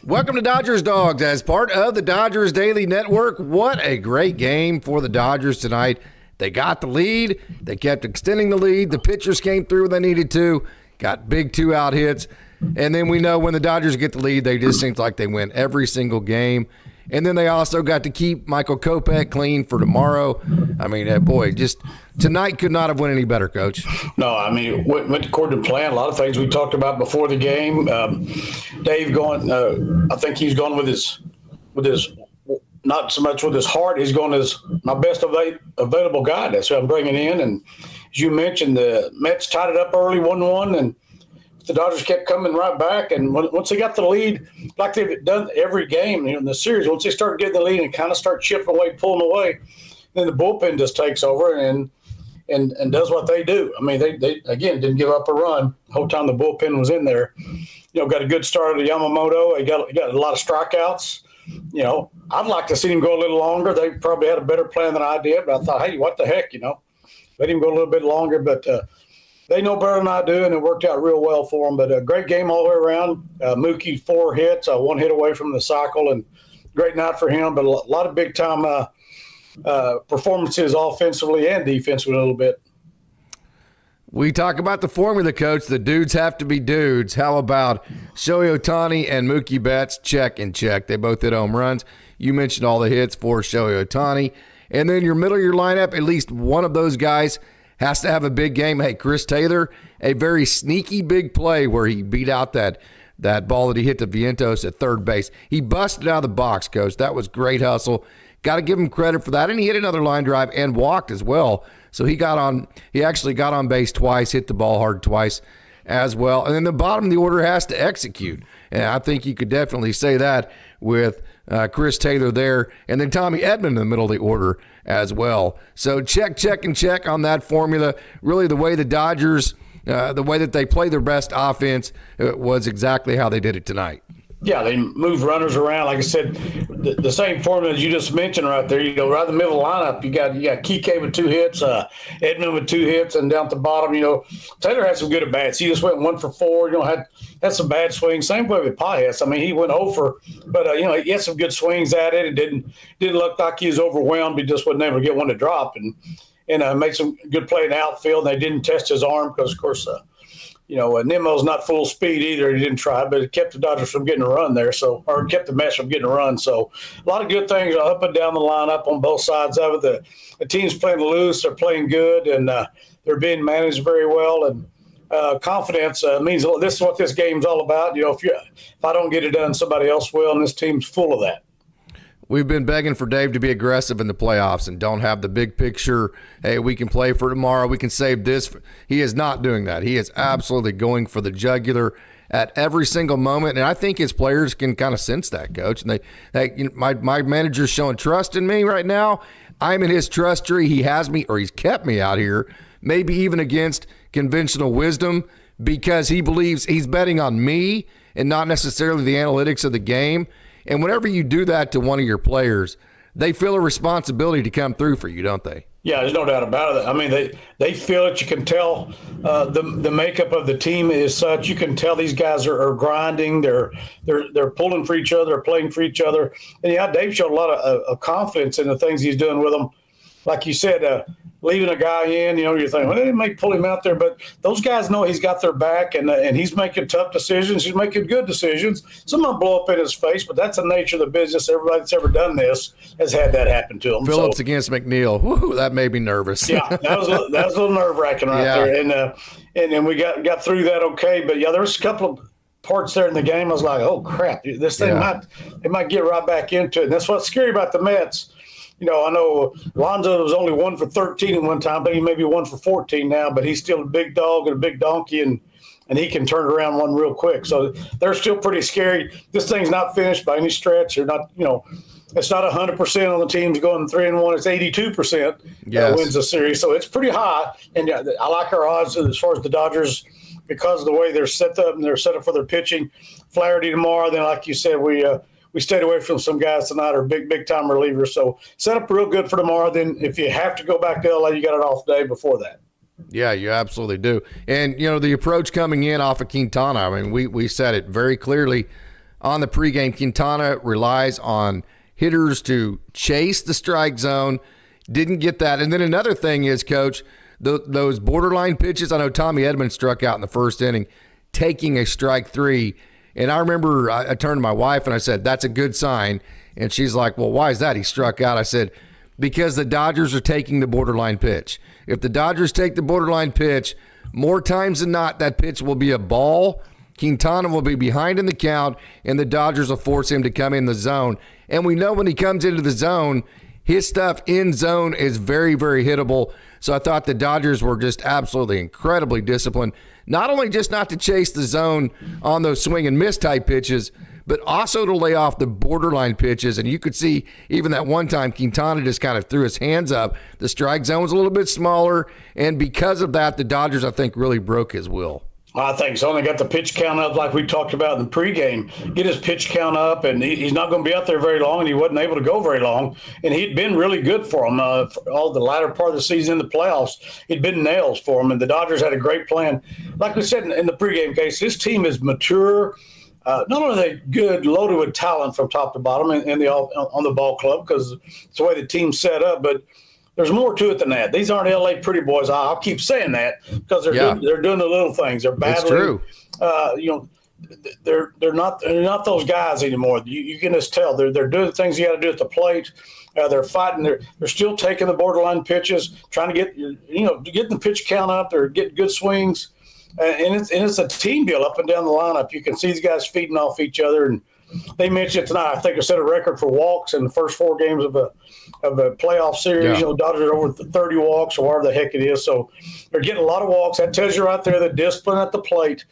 Welcome to Dodgers Dawgs as part of the Dodgers Daily Network. What a great game for the Dodgers tonight. They got the lead. They kept extending the lead. The pitchers came through when they needed to. Got big two-out hits. And then we know when the Dodgers get the lead, they just seems like they win every single game. And then they also got to keep Michael Kopech clean for tomorrow. I mean, boy, just tonight could not have went any better, Coach. No, I mean, went according to plan. A lot of things we talked about before the game. Dave going, I think he's gone with his, not so much with his heart. He's going as my best available guy. That's who I'm bringing in. And as you mentioned, the Mets tied it up early 1-1, and the Dodgers kept coming right back. And once they got the lead, like they've done every game in the series, once they start getting the lead and kind of start chipping away, pulling away, then the bullpen just takes over and does what they do. I mean, they again didn't give up a run the whole time the bullpen was in there. Got a good start of Yamamoto. He got a lot of strikeouts. I'd like to see him go a little longer. They probably had a better plan than I did, but I thought, hey, what the heck, let him go a little bit longer. But they know better than I do, and it worked out real well for them. But a great game all the way around. Mookie, 4 hits, 1 hit away from the cycle, and great night for him. But a lot of big-time performances offensively and defensively a little bit. We talk about the formula, Coach. The dudes have to be dudes. How about Shohei Ohtani and Mookie Betts? Check and check. They both hit home runs. You mentioned all the hits for Shohei Ohtani. And then your middle of your lineup, at least one of those guys has to have a big game. Hey, Chris Taylor, a very sneaky big play where he beat out that ball that he hit to Vientos at third base. He busted out of the box, Coach. That was great hustle. Got to give him credit for that. And he hit another line drive and walked as well. So he actually got on base twice, hit the ball hard twice as well. And then the bottom of the order has to execute. And I think you could definitely say that with Chris Taylor there. And then Tommy Edman in the middle of the order as well. So check on that formula. Really the way the Dodgers, the way that they play their best offense was exactly how they did it tonight. Yeah, they move runners around. Like I said, the same formula as you just mentioned right there. Right in the middle of the lineup, you got Kike with 2 hits, Edman with 2 hits, and down at the bottom, Taylor had some good at-bats. He just went 1 for 4, had some bad swings. Same way with Paez. I mean, he went 0 for, but, he had some good swings at it. It didn't look like he was overwhelmed. He just wasn't able to get one to drop and made some good play in the outfield. They didn't test his arm because, of course, Nemo's not full speed either. He didn't try, but it kept the Dodgers from getting a run there. Or kept the Mets from getting a run. So a lot of good things up and down the lineup on both sides of it. The team's playing loose. They're playing good, and they're being managed very well. And confidence means this is what this game's all about. If I don't get it done, somebody else will, and this team's full of that. We've been begging for Dave to be aggressive in the playoffs and don't have the big picture. Hey, we can play for tomorrow. We can save this. He is not doing that. He is absolutely going for the jugular at every single moment. And I think his players can kind of sense that, Coach. And my manager's showing trust in me right now. I'm in his trust tree. He has me, or he's kept me out here, maybe even against conventional wisdom, because he believes he's betting on me and not necessarily the analytics of the game. And whenever you do that to one of your players, they feel a responsibility to come through for you, don't they? Yeah, there's no doubt about it. I mean, they feel it. You can tell the makeup of the team is such. You can tell these guys are grinding. They're pulling for each other, they're playing for each other. And yeah, Dave showed a lot of confidence in the things he's doing with them. Like you said, leaving a guy in, you're thinking, well, they may pull him out there, but those guys know he's got their back, and he's making tough decisions. He's making good decisions. Some of them blow up in his face, but that's the nature of the business. Everybody that's ever done this has had that happen to them. Phillips against McNeil. Woo, that made me nervous. Yeah, that was a little nerve-wracking there. And then we got through that okay. But, yeah, there was a couple of parts there in the game. I was like, oh, crap, this thing might get right back into it. And that's what's scary about the Mets. I know Lonzo was only 1 for 13 at one time, but he may be 1 for 14 now, but he's still a big dog and a big donkey, and he can turn around one real quick. So they're still pretty scary. This thing's not finished by any stretch. They're not, it's not 100% on the teams going 3-1. It's 82% wins the series. So it's pretty high. And I like our odds as far as the Dodgers because of the way they're set up, and they're set up for their pitching. Flaherty tomorrow. Then, like you said, we stayed away from some guys tonight, are big time relievers. So set up real good for tomorrow. Then if you have to go back to LA, you got an off day before that. Yeah, you absolutely do. And, the approach coming in off of Quintana, I mean, we said it very clearly on the pregame. Quintana relies on hitters to chase the strike zone. Didn't get that. And then another thing is, Coach, those borderline pitches. I know Tommy Edman struck out in the first inning, taking a strike three. And I remember I turned to my wife and I said, that's a good sign. And she's like, well, why is that? He struck out. I said, because the Dodgers are taking the borderline pitch. If the Dodgers take the borderline pitch, more times than not, that pitch will be a ball. Quintana will be behind in the count, and the Dodgers will force him to come in the zone. And we know when he comes into the zone, his stuff in zone is very, very hittable. So I thought the Dodgers were just absolutely incredibly disciplined, not only just not to chase the zone on those swing and miss type pitches, but also to lay off the borderline pitches. And you could see even that one time Quintana just kind of threw his hands up. The strike zone was a little bit smaller, and because of that, the Dodgers, I think, really broke his will. I think so. They got the pitch count up like we talked about in the pregame. Get his pitch count up, and he's not going to be out there very long, and he wasn't able to go very long. And he'd been really good for him for all the latter part of the season in the playoffs. He'd been nails for him, and the Dodgers had a great plan. Like we said in the pregame case, this team is mature. Not only are they good, loaded with talent from top to bottom on the ball club because it's the way the team's set up, but there's more to it than that. These aren't LA pretty boys. I'll keep saying that because they're doing the little things. They're battling. It's true. They're not those guys anymore. You can just tell they're doing the things you got to do at the plate. They're fighting. They're still taking the borderline pitches, trying to getting the pitch count up. They're getting good swings. And it's a team deal up and down the lineup. You can see these guys feeding off each other. And they mentioned tonight, I think, they set a record for walks in the first 4 games of a playoff series. Yeah. Dodgers are over 30 walks or whatever the heck it is. So they're getting a lot of walks. That tells you right there the discipline at the plate.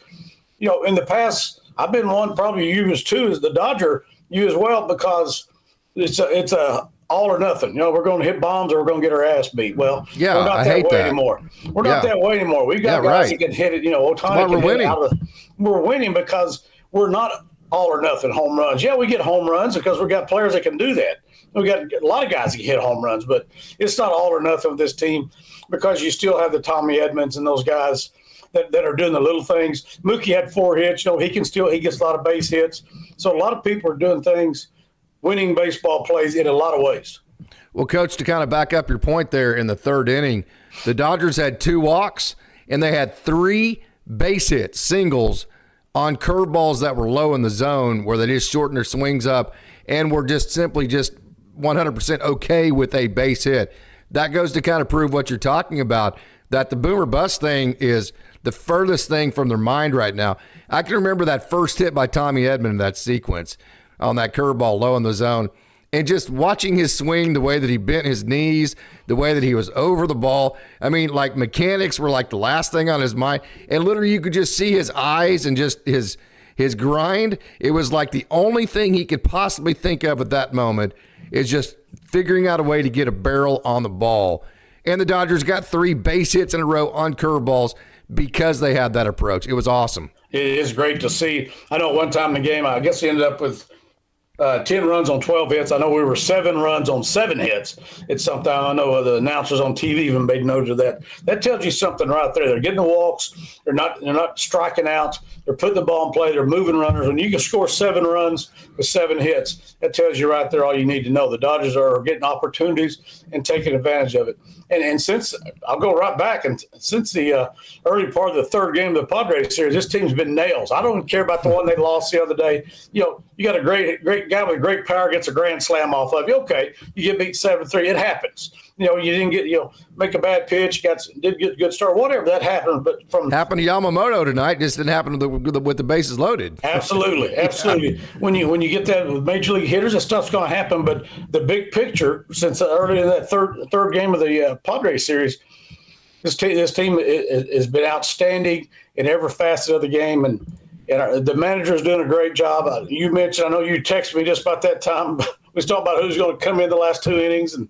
In the past, I've been one, probably you as too, is the Dodger, you as well, because it's a all or nothing. We're going to hit bombs or we're going to get our ass beat. Well, yeah, we're not that way anymore. We're not that way anymore. We've got guys that can hit it. Ohtani can hit it out of. We're winning because we're not all or nothing home runs. Yeah, we get home runs because we've got players that can do that. We got a lot of guys that can hit home runs, but it's not all or nothing with this team because you still have the Tommy Edmans and those guys that are doing the little things. Mookie had 4 hits. He gets a lot of base hits. So a lot of people are doing things, winning baseball plays in a lot of ways. Well, Coach, to kind of back up your point there in the 3rd inning, the Dodgers had 2 walks, and they had 3 base hits, singles, on curveballs that were low in the zone where they just shortened their swings up and were just simply 100% okay with a base hit. That goes to kind of prove what you're talking about, that the boom or bust thing is the furthest thing from their mind right now. I can remember that first hit by Tommy Edman in that sequence on that curveball low in the zone. And just watching his swing, the way that he bent his knees, the way that he was over the ball. I mean, like mechanics were like the last thing on his mind. And literally you could just see his eyes and just his grind. It was like the only thing he could possibly think of at that moment is just figuring out a way to get a barrel on the ball. And the Dodgers got 3 base hits in a row on curveballs because they had that approach. It was awesome. It is great to see. I know one time in the game, I guess he ended up with 10 runs on 12 hits. I know we were 7 runs on 7 hits. It's something I know the announcers on TV even made note of that. That tells you something right there. They're getting the walks. They're not striking out. They're putting the ball in play. They're moving runners. When you can score 7 runs with 7 hits, that tells you right there all you need to know. The Dodgers are getting opportunities and taking advantage of it. And since I'll go right back, and since the early part of the 3rd game of the Padres series, this team's been nails. I don't care about the one they lost the other day. You got a great guy with great power gets a grand slam off of you. Okay, you get beat 7-3. It happens. You didn't get make a bad pitch. Did get a good start. Whatever that happened, but happened to Yamamoto tonight. Just didn't happen with the bases loaded. Absolutely. Yeah. When you get that with major league hitters, that stuff's going to happen. But the big picture, since early in that third game of the Padres series, this team has been outstanding in every facet of the game, and the manager is doing a great job. You mentioned, I know you texted me just about that time. We was talking about who's going to come in the last 2 innings, and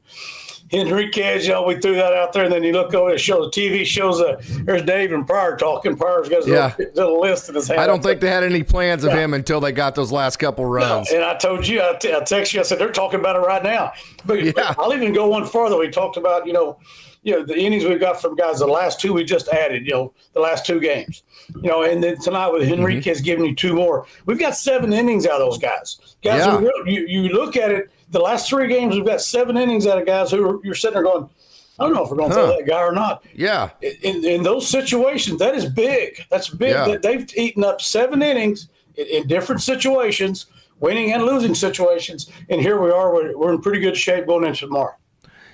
Henriquez, we threw that out there, and then you look over, the TV shows there's Dave and Pryor talking. Pryor's got his little list in his hand. I don't think they had any plans of him until they got those last couple runs. No, and I told you, I texted you, I said, they're talking about it right now. But I'll even go one further. We talked about, the innings we've got from guys, the last two we just added, the last two games, and then tonight with Henriquez giving you two more. We've got 7 innings out of those guys. You look at it, the last 3 games, we've got 7 innings out of guys who you're sitting there going, I don't know if we're going to throw that guy or not. Yeah. In those situations, that is big. That's big. Yeah. They've eaten up 7 innings in different situations, winning and losing situations, and here we are. We're in pretty good shape going into tomorrow.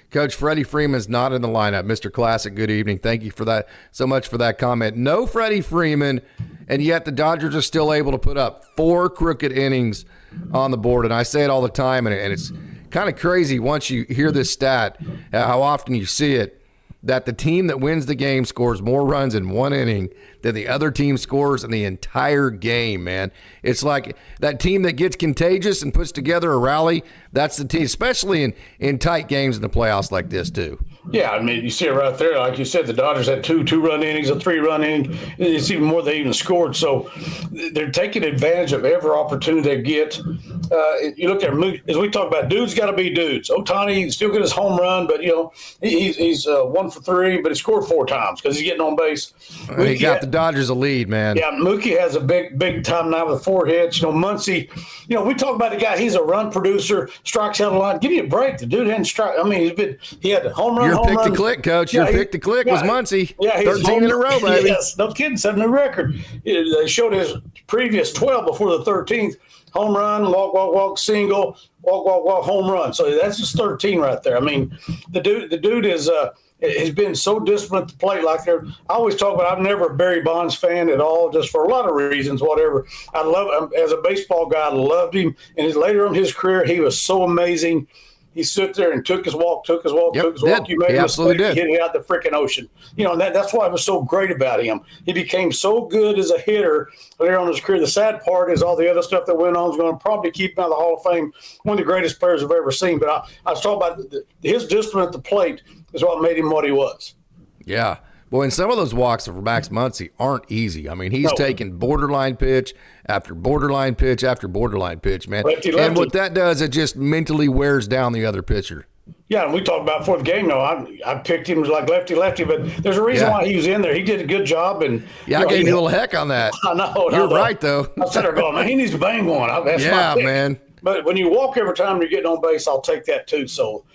Coach, Freddie Freeman's not in the lineup. Mr. Classic, good evening. Thank you for that so much for that comment. No Freddie Freeman, and yet the Dodgers are still able to put up 4 crooked innings on the board. And I say it all the time, and it's kind of crazy once you hear this stat, how often you see it, that the team that wins the game scores more runs in 1 inning than the other team scores in the entire game, man. It's like that team that gets contagious and puts together a rally, that's the team, especially in tight games in the playoffs like this too. Yeah, I mean, you see it right there. Like you said, the Dodgers had 2-run innings, a 3-run inning. It's even more they even scored. So they're taking advantage of every opportunity they get. You look at as we talk about, dudes got to be dudes. Ohtani still get his home run, but he's 1 for 3, but he scored 4 times because he's getting on base. He got the Dodgers a lead, man. Yeah, Mookie has a big time now with 4 hits. Muncy, we talk about the guy. He's a run producer, strikes out a lot. Give me a break. The dude hadn't struck. I mean, he had a home run. Your pick to click, Coach. Your pick to click was Muncy. Yeah, 13 in a row, baby. Yes, no kidding. Set a new record. They showed his previous 12 before the 13th. Home run, walk, single, walk, home run. So that's just 13 right there. I mean, the dude is has been so disciplined at the plate. I always talk about, I'm never a Barry Bonds fan at all, just for a lot of reasons, whatever. I love him as a baseball guy. I loved him. And later on in his career, he was so amazing. He stood there and took his walk. You made a mistake, he hit it out the freaking ocean. That's why it was so great about him. He became so good as a hitter later on in his career. The sad part is all the other stuff that went on is going to probably keep him out of the Hall of Fame. One of the greatest players I've ever seen. But I was talking about his discipline at the plate is what made him what he was. Yeah. Well, and some of those walks for Max Muncy aren't easy. I mean, he's taking borderline pitch after borderline pitch after borderline pitch, man. Lefty. And what that does, it just mentally wears down the other pitcher. Yeah, and we talked about before the game. I picked him as like lefty, but there's a reason why he was in there. He did a good job. And I gave you a little heck on that. I know. You're right, though. I said, going, man, he needs to bang one. That's my pick. Man. But when you walk every time you're getting on base, I'll take that too. So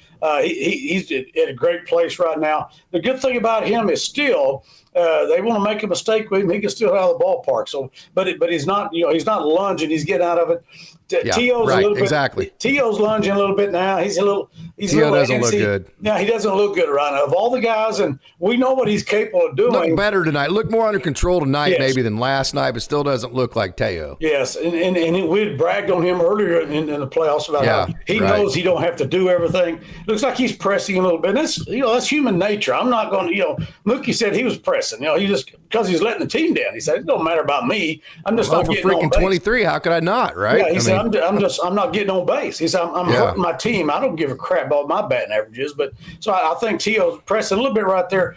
he's at a great place right now. The good thing about him is still they want to make a mistake with him, he can still out of the ballpark. So, but he's not he's not lunging. He's getting out of it. T.O.'s a little bit. Exactly. T.O.'s lunging a little bit now. T.O. doesn't look good. Yeah, he doesn't look good right now. Of all the guys, and we know what he's capable of doing. Look better tonight. Look more under control tonight maybe than last night, but still doesn't look like T.O. Yes, and we bragged on him earlier in the playoffs about how he knows he don't have to do everything. Looks like he's pressing a little bit. And that's human nature. I'm not going to. Mookie said he was pressing. He just because he's letting the team down. He said it don't matter about me. I'm just not getting on base. 23. How could I not? Right? Yeah, he said I'm not getting on base. He said I'm hurting my team. I don't give a crap about my batting averages. But so I think T.O.'s pressing a little bit right there.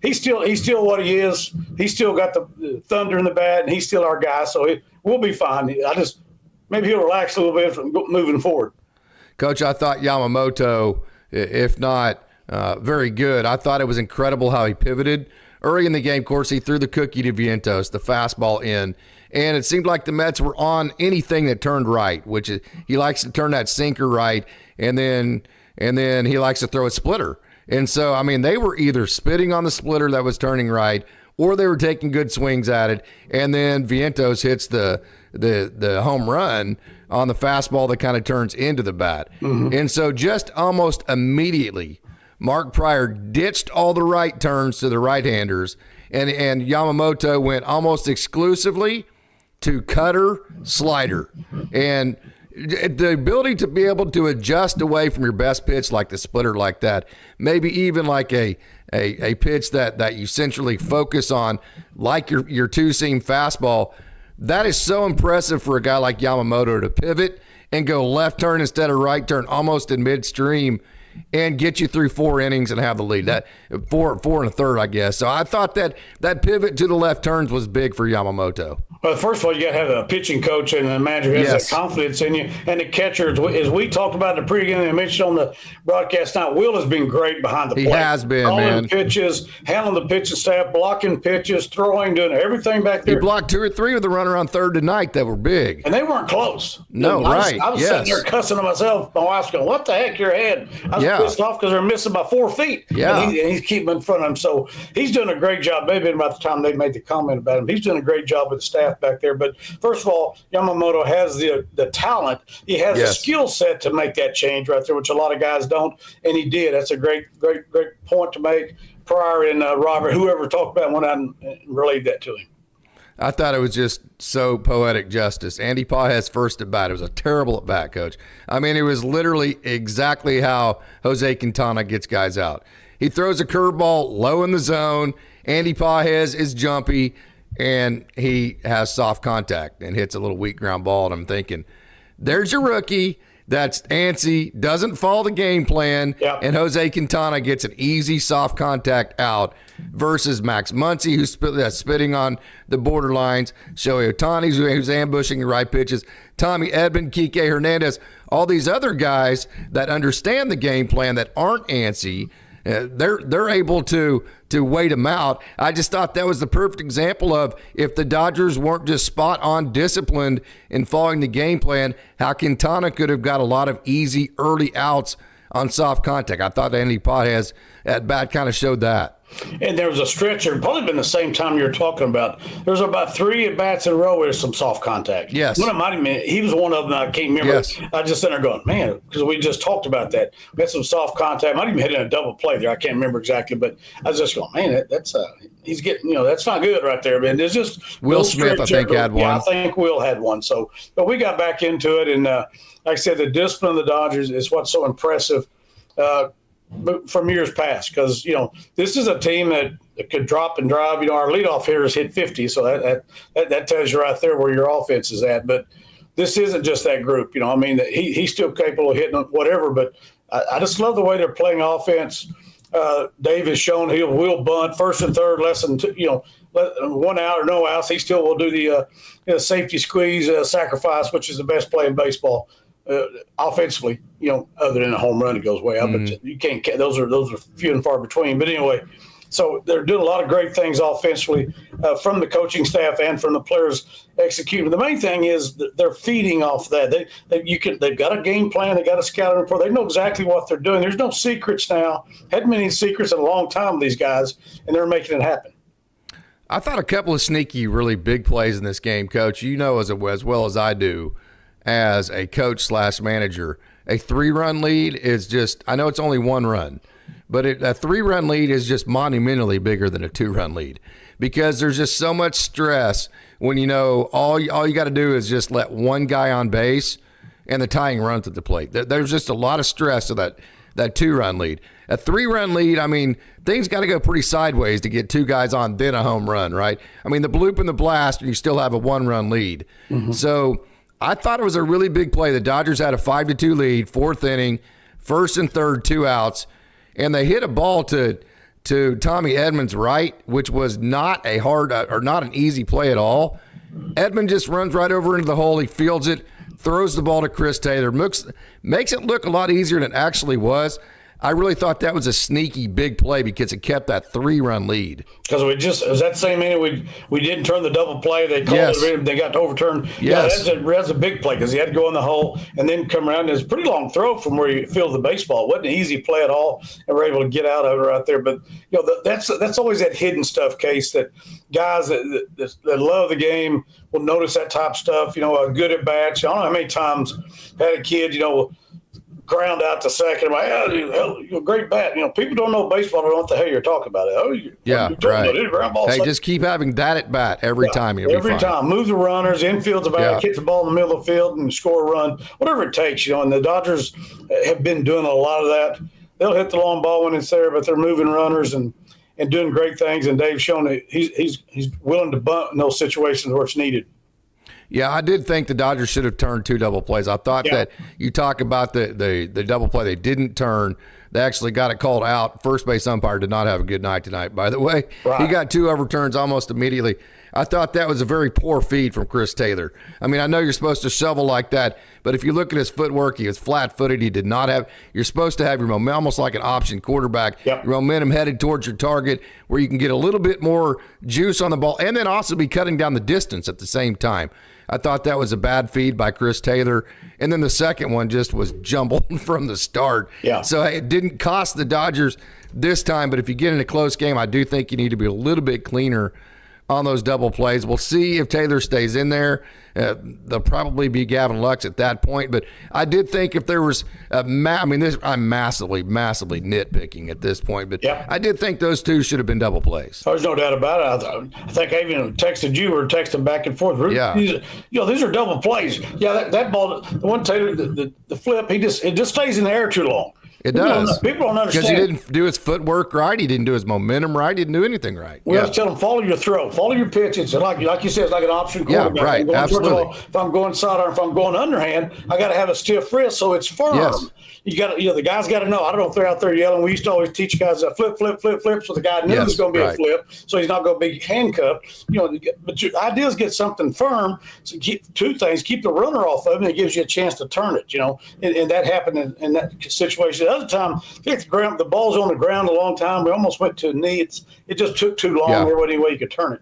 He's still what he is. He's still got the thunder in the bat, and he's still our guy. So we'll be fine. Maybe he'll relax a little bit from moving forward. Coach, I thought Yamamoto, if not very good, I thought it was incredible how he pivoted early in the game. Of course, he threw the cookie to Vientos, the fastball in. And it seemed like the Mets were on anything that turned right, which is he likes to turn that sinker right, and then he likes to throw a splitter. And so, I mean, they were either spitting on the splitter that was turning right, or they were taking good swings at it. And then Vientos hits the home run on the fastball that kind of turns into the bat. Mm-hmm. And so just almost immediately, Mark Pryor ditched all the right turns to the right-handers, and Yamamoto went almost exclusively to cutter, slider. And the ability to be able to adjust away from your best pitch like the splitter like that, maybe even like a pitch that you centrally focus on, like your two-seam fastball, that is so impressive for a guy like Yamamoto to pivot and go left turn instead of right turn almost in midstream and get you through 4 innings and have the lead. That four and a third, I guess. So I thought that pivot to the left turns was big for Yamamoto. Well, first of all, you got to have a pitching coach and a manager who has Yes. that confidence in you. And the catcher, as we talked about in the pregame and mentioned on the broadcast now, Will has been great behind the plate. He has been, man. Pitches, handling the pitching staff, blocking pitches, throwing, doing everything back there. He blocked 2 or 3 with the runner on third tonight that were big. And they weren't close. No, right. I was sitting there cussing to myself. My wife's going, what the heck, your head? I was pissed off because they're missing by 4 feet. Yeah. And he's keeping in front of him. So he's doing a great job. Maybe about the time they made the comment about him. He's doing a great job with the staff back there. But first of all, Yamamoto has the talent. He has the skill set to make that change right there, which a lot of guys don't. And he did. That's a great point to make. Pryor and Robert, whoever talked about it, went out and relayed that to him. I thought it was just so poetic justice. Andy Pages first at bat. It was a terrible at bat, Coach. I mean, it was literally exactly how Jose Quintana gets guys out. He throws a curveball low in the zone. Andy Pages is jumpy, and he has soft contact and hits a little weak ground ball. And I'm thinking, there's your rookie. That's antsy, doesn't follow the game plan, and Jose Quintana gets an easy soft contact out versus Max Muncy, who's spitting on the borderlines, Shohei Ohtani, who's ambushing the right pitches, Tommy Edman, Kike Hernandez, all these other guys that understand the game plan that aren't antsy. They're able to wait him out. I just thought that was the perfect example of if the Dodgers weren't just spot on disciplined in following the game plan, how Quintana could have got a lot of easy early outs on soft contact. I thought Andy Pages at bat kind of showed that. And there was a stretch, or probably been the same time you were talking about. There's about 3 at bats in a row where there's some soft contact. Yes. One of them, he was one of them. I can't remember. Yes. I just sitting there going, man, because we just talked about that. We had some soft contact. Might even hit in a double play there. I can't remember exactly, but I was just going, man, that's he's getting, that's not good right there, man. There's just Will Smith, I think, had one. Yeah, I think Will had one. So, but we got back into it, and like I said, the discipline of the Dodgers is what's so impressive. From years past, because this is a team that could drop and drive. Our leadoff hitters hit 50, so that tells you right there where your offense is at. But this isn't just that group. He's still capable of hitting whatever. But I just love the way they're playing offense. Dave has shown he will bunt first and third, less than 1 out or no outs. He still will do the safety squeeze sacrifice, which is the best play in baseball. Offensively, other than a home run, it goes way up. But you can't. Those are few and far between. But anyway, so they're doing a lot of great things offensively from the coaching staff and from the players executing. The main thing is that they're feeding off that. They've got a game plan. They got a scouting report. They know exactly what they're doing. There's no secrets now. Hadn't been any secrets in a long time with these guys, and they're making it happen. I thought a couple of sneaky, really big plays in this game, Coach. As well as I do, as a coach / manager, a 3-run lead is just, I know it's only 1 run, but a 3-run lead is just monumentally bigger than a 2-run lead because there's just so much stress when all you got to do is just let one guy on base and the tying runs at the plate. There's just a lot of stress to that 2-run lead. A 3-run lead, things got to go pretty sideways to get 2 guys on, then a home run, right? The bloop and the blast, and you still have a 1-run lead. Mm-hmm. So I thought it was a really big play. The Dodgers had a 5-2 lead, 4th inning, first and third, 2 outs, and they hit a ball to Tommy Edman's right, which was not a hard or not an easy play at all. Edman just runs right over into the hole. He fields it, throws the ball to Chris Taylor, makes it look a lot easier than it actually was. I really thought that was a sneaky big play because it kept that 3-run lead. Because it was that same inning we didn't turn the double play. They called it. They got to overturn. Yes. Yeah, that's a big play because he had to go in the hole and then come around. It's a pretty long throw from where you fielded the baseball. It wasn't an easy play at all, and we're able to get out of it right there. But that's always that hidden stuff, Case, that guys that love the game will notice that type of stuff. A good at bats. I don't know how many times I had a kid, ground out to second. I'm like, you're a great bat. People don't know baseball. Don't know what the hell you're talking about. Right. Ground ball. Hey, just keep having that at bat every time. Every time. Move the runners. Infield's about hit the ball in the middle of the field and score a run. Whatever it takes, And the Dodgers have been doing a lot of that. They'll hit the long ball when it's there, but they're moving runners and doing great things. And Dave's shown that he's willing to bunt in those situations where it's needed. Yeah, I did think the Dodgers should have turned 2 double plays. I thought that you talk about the double play they didn't turn. They actually got it called out. First base umpire did not have a good night tonight, by the way. Right. He got 2 overturns almost immediately. I thought that was a very poor feed from Chris Taylor. I mean, I know you're supposed to shovel like that, but if you look at his footwork, he was flat-footed. He did not have – you're supposed to have your momentum, almost like an option quarterback, your momentum headed towards your target where you can get a little bit more juice on the ball and then also be cutting down the distance at the same time. I thought that was a bad feed by Chris Taylor. And then the second one just was jumbled from the start. Yeah. So it didn't cost the Dodgers this time, but if you get in a close game, I do think you need to be a little bit cleaner on those double plays. We'll see if Taylor stays in there. They'll probably be Gavin Lux at that point. But I did think if there was I'm massively nitpicking at this point. But I did think those two should have been double plays. There's no doubt about it. I think I even texted you or texted back and forth. Yeah. These are double plays. Yeah, that ball, the one Taylor, the flip, it just stays in the air too long. It does. People don't understand. Because he didn't do his footwork right. He didn't do his momentum right. He didn't do anything right. We have to tell him, follow your throw. Follow your pitch. It's like you said, it's like an option quarterback. Yeah, right. Absolutely. If I'm going sidearm, if I'm going underhand, I got to have a stiff wrist so it's firm. Yes. You got the guys got to know. I don't know if they're out there yelling. We used to always teach guys that flip, so the guy knew it was going to be a flip, so he's not going to be handcuffed. But your idea is get something firm. So keep two things: keep the runner off of him, and it gives you a chance to turn it. And that happened in that situation. The other time, the ball's on the ground a long time. We almost went to a knee. It just took too long. There wasn't any way you could turn it.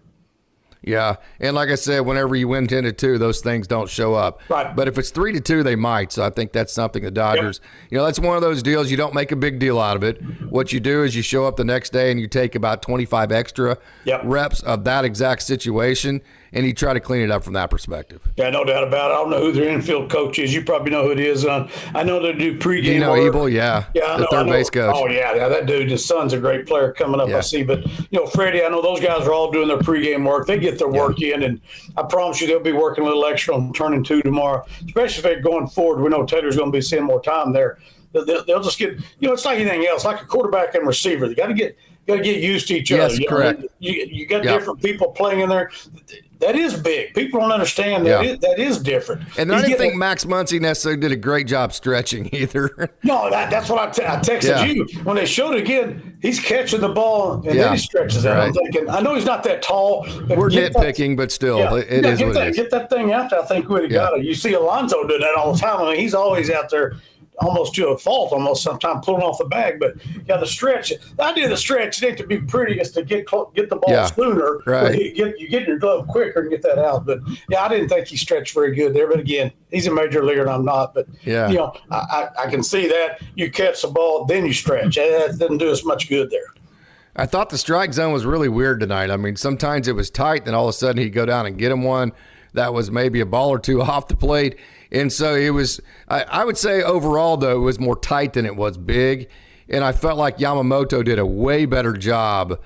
Yeah, and like I said, whenever you win 10-2, those things don't show up. Right. But if it's 3-2, they might. So I think that's something the Dodgers, that's one of those deals. You don't make a big deal out of it. What you do is you show up the next day and you take about 25 extra reps of that exact situation, and you try to clean it up from that perspective. Yeah, no doubt about it. I don't know who their infield coach is. You probably know who it is. I know they do pregame work. Ebel, the third base coach. Oh, yeah, that dude, his son's a great player coming up, I see. But, Freddie, I know those guys are all doing their pregame work. They get their work in, and I promise you they'll be working a little extra on turning two tomorrow, especially if they're going forward. We know Taylor's going to be seeing more time there. They'll just get it's like anything else, like a quarterback and receiver. They got to get used to each other. Correct. You got different people playing in there. That is big. People don't understand that. That is different. And I didn't think Max Muncy necessarily did a great job stretching either. No, that's what I texted you. When they showed it again, he's catching the ball and then he stretches it. Right. I'm thinking, I know he's not that tall. But we're nitpicking, but still, it is what it is. Get that thing out there. I think we'd have got it. You see Alonso do that all the time. I mean, he's always out there almost to a fault, almost sometimes pulling off the bag. But the stretch. The idea of the stretch ain't to be pretty, is to get the ball sooner. Right. You get your glove quicker and get that out. But I didn't think he stretched very good there. But again, he's a major leaguer and I'm not. But I can see that you catch the ball, then you stretch. That doesn't do us much good there. I thought the strike zone was really weird tonight. I mean, sometimes it was tight, then all of a sudden he'd go down and get him one that was maybe a ball or two off the plate. And so it was, I would say overall, though, it was more tight than it was big. And I felt like Yamamoto did a way better job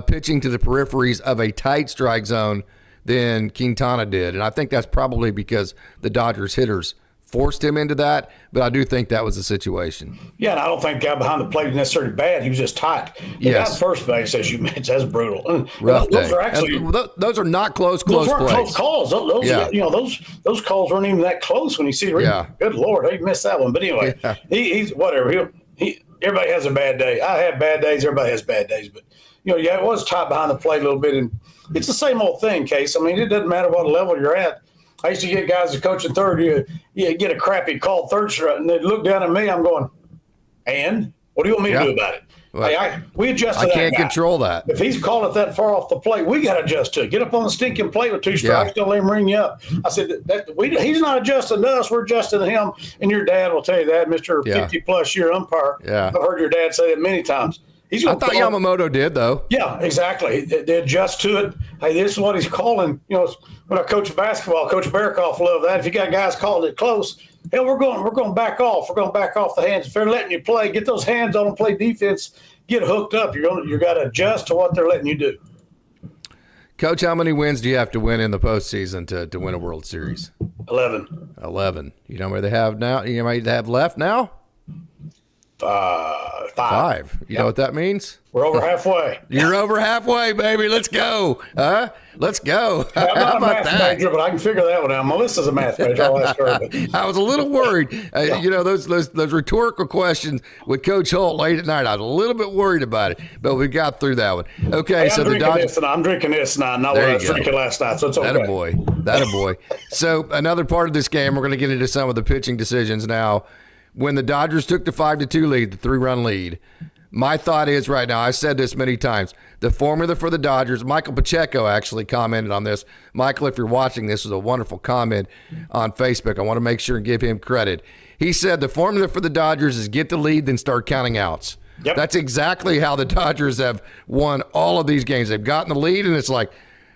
pitching to the peripheries of a tight strike zone than Quintana did. And I think that's probably because the Dodgers hitters forced him into that, but I do think that was the situation. Yeah, and I don't think the guy behind the plate was necessarily bad. He was just tight. The guy at first base, as you mentioned, that's brutal. Rough those day. are actually those are not close those plays. Close calls. Those calls weren't even that close when you see. Good Lord, he missed that one. But anyway, he's whatever. Everybody has a bad day. I have bad days. Everybody has bad days. But it was tight behind the plate a little bit, and it's the same old thing, Case. I mean, it doesn't matter what level you're at. I used to get guys that coach in third. You get a crappy call third strike, and they'd look down at me. I'm going, and what do you want me to do about it? Well, we adjust to that. I can't control that. If he's calling it that far off the plate, we got to adjust to it. Get up on the stinking plate with two strikes. Don't let him ring you up. I said, he's not adjusting to us. We're adjusting to him. And your dad will tell you that, Mr. 50-plus year umpire. Yeah. I've heard your dad say that many times. I thought Yamamoto did, though. Yeah, exactly. They adjust to it. Hey, this is what he's calling. When I coach basketball, Coach Barakoff loved that. If you got guys calling it close, hell, we're going back off. We're going back off the hands. If they're letting you play, get those hands on and play defense. Get hooked up. You got to adjust to what they're letting you do. Coach, how many wins do you have to win in the postseason to win a World Series? 11. 11. You know where they have now? You know where they have left now? Five. You know what that means? We're over halfway. You're over halfway, baby. Let's go. Let's go. I'm not How a about math that? major, but I can figure that one out. Melissa's a math major. I'll ask her. I was a little worried. Those rhetorical questions with Coach Holt late at night, I was a little bit worried about it, but we got through that one. Okay, Hey, so the Dodgers. I'm drinking this now, not what I was drinking last night, so it's okay. That a boy. That a boy. So another part of this game, we're going to get into some of the pitching decisions now. When the Dodgers took the 5-2 lead, the 3-run lead, my thought is right now, I've said this many times, the formula for the Dodgers, Michael Pacheco actually commented on this. Michael, if you're watching, this was a wonderful comment on Facebook. I want to make sure and give him credit. He said the formula for the Dodgers is get the lead, then start counting outs. Yep. That's exactly how the Dodgers have won all of these games. They've gotten the lead, and it's like,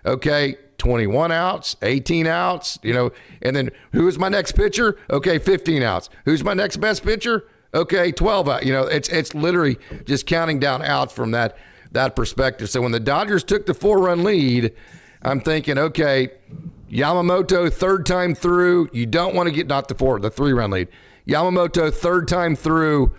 okay, 21 outs, 18 outs, and then who is my next pitcher? Okay, 15 outs. Who's my next best pitcher? Okay, 12 out. It's literally just counting down outs from that perspective. So when the Dodgers took the 4-run lead, I'm thinking, okay, Yamamoto third time through. You don't want to get the 3-run lead. Yamamoto third time through.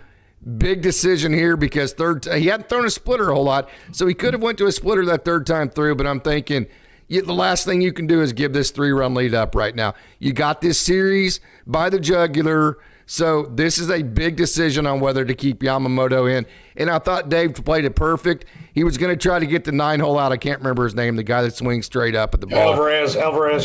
Big decision here because he hadn't thrown a splitter a whole lot, so he could have went to a splitter that third time through. But I'm thinking, the last thing you can do is give this 3-run lead up right now. You got this series by the jugular, so this is a big decision on whether to keep Yamamoto in. And I thought Dave played it perfect. He was going to try to get the 9-hole out. I can't remember his name, the guy that swings straight up at the ball. Alvarez,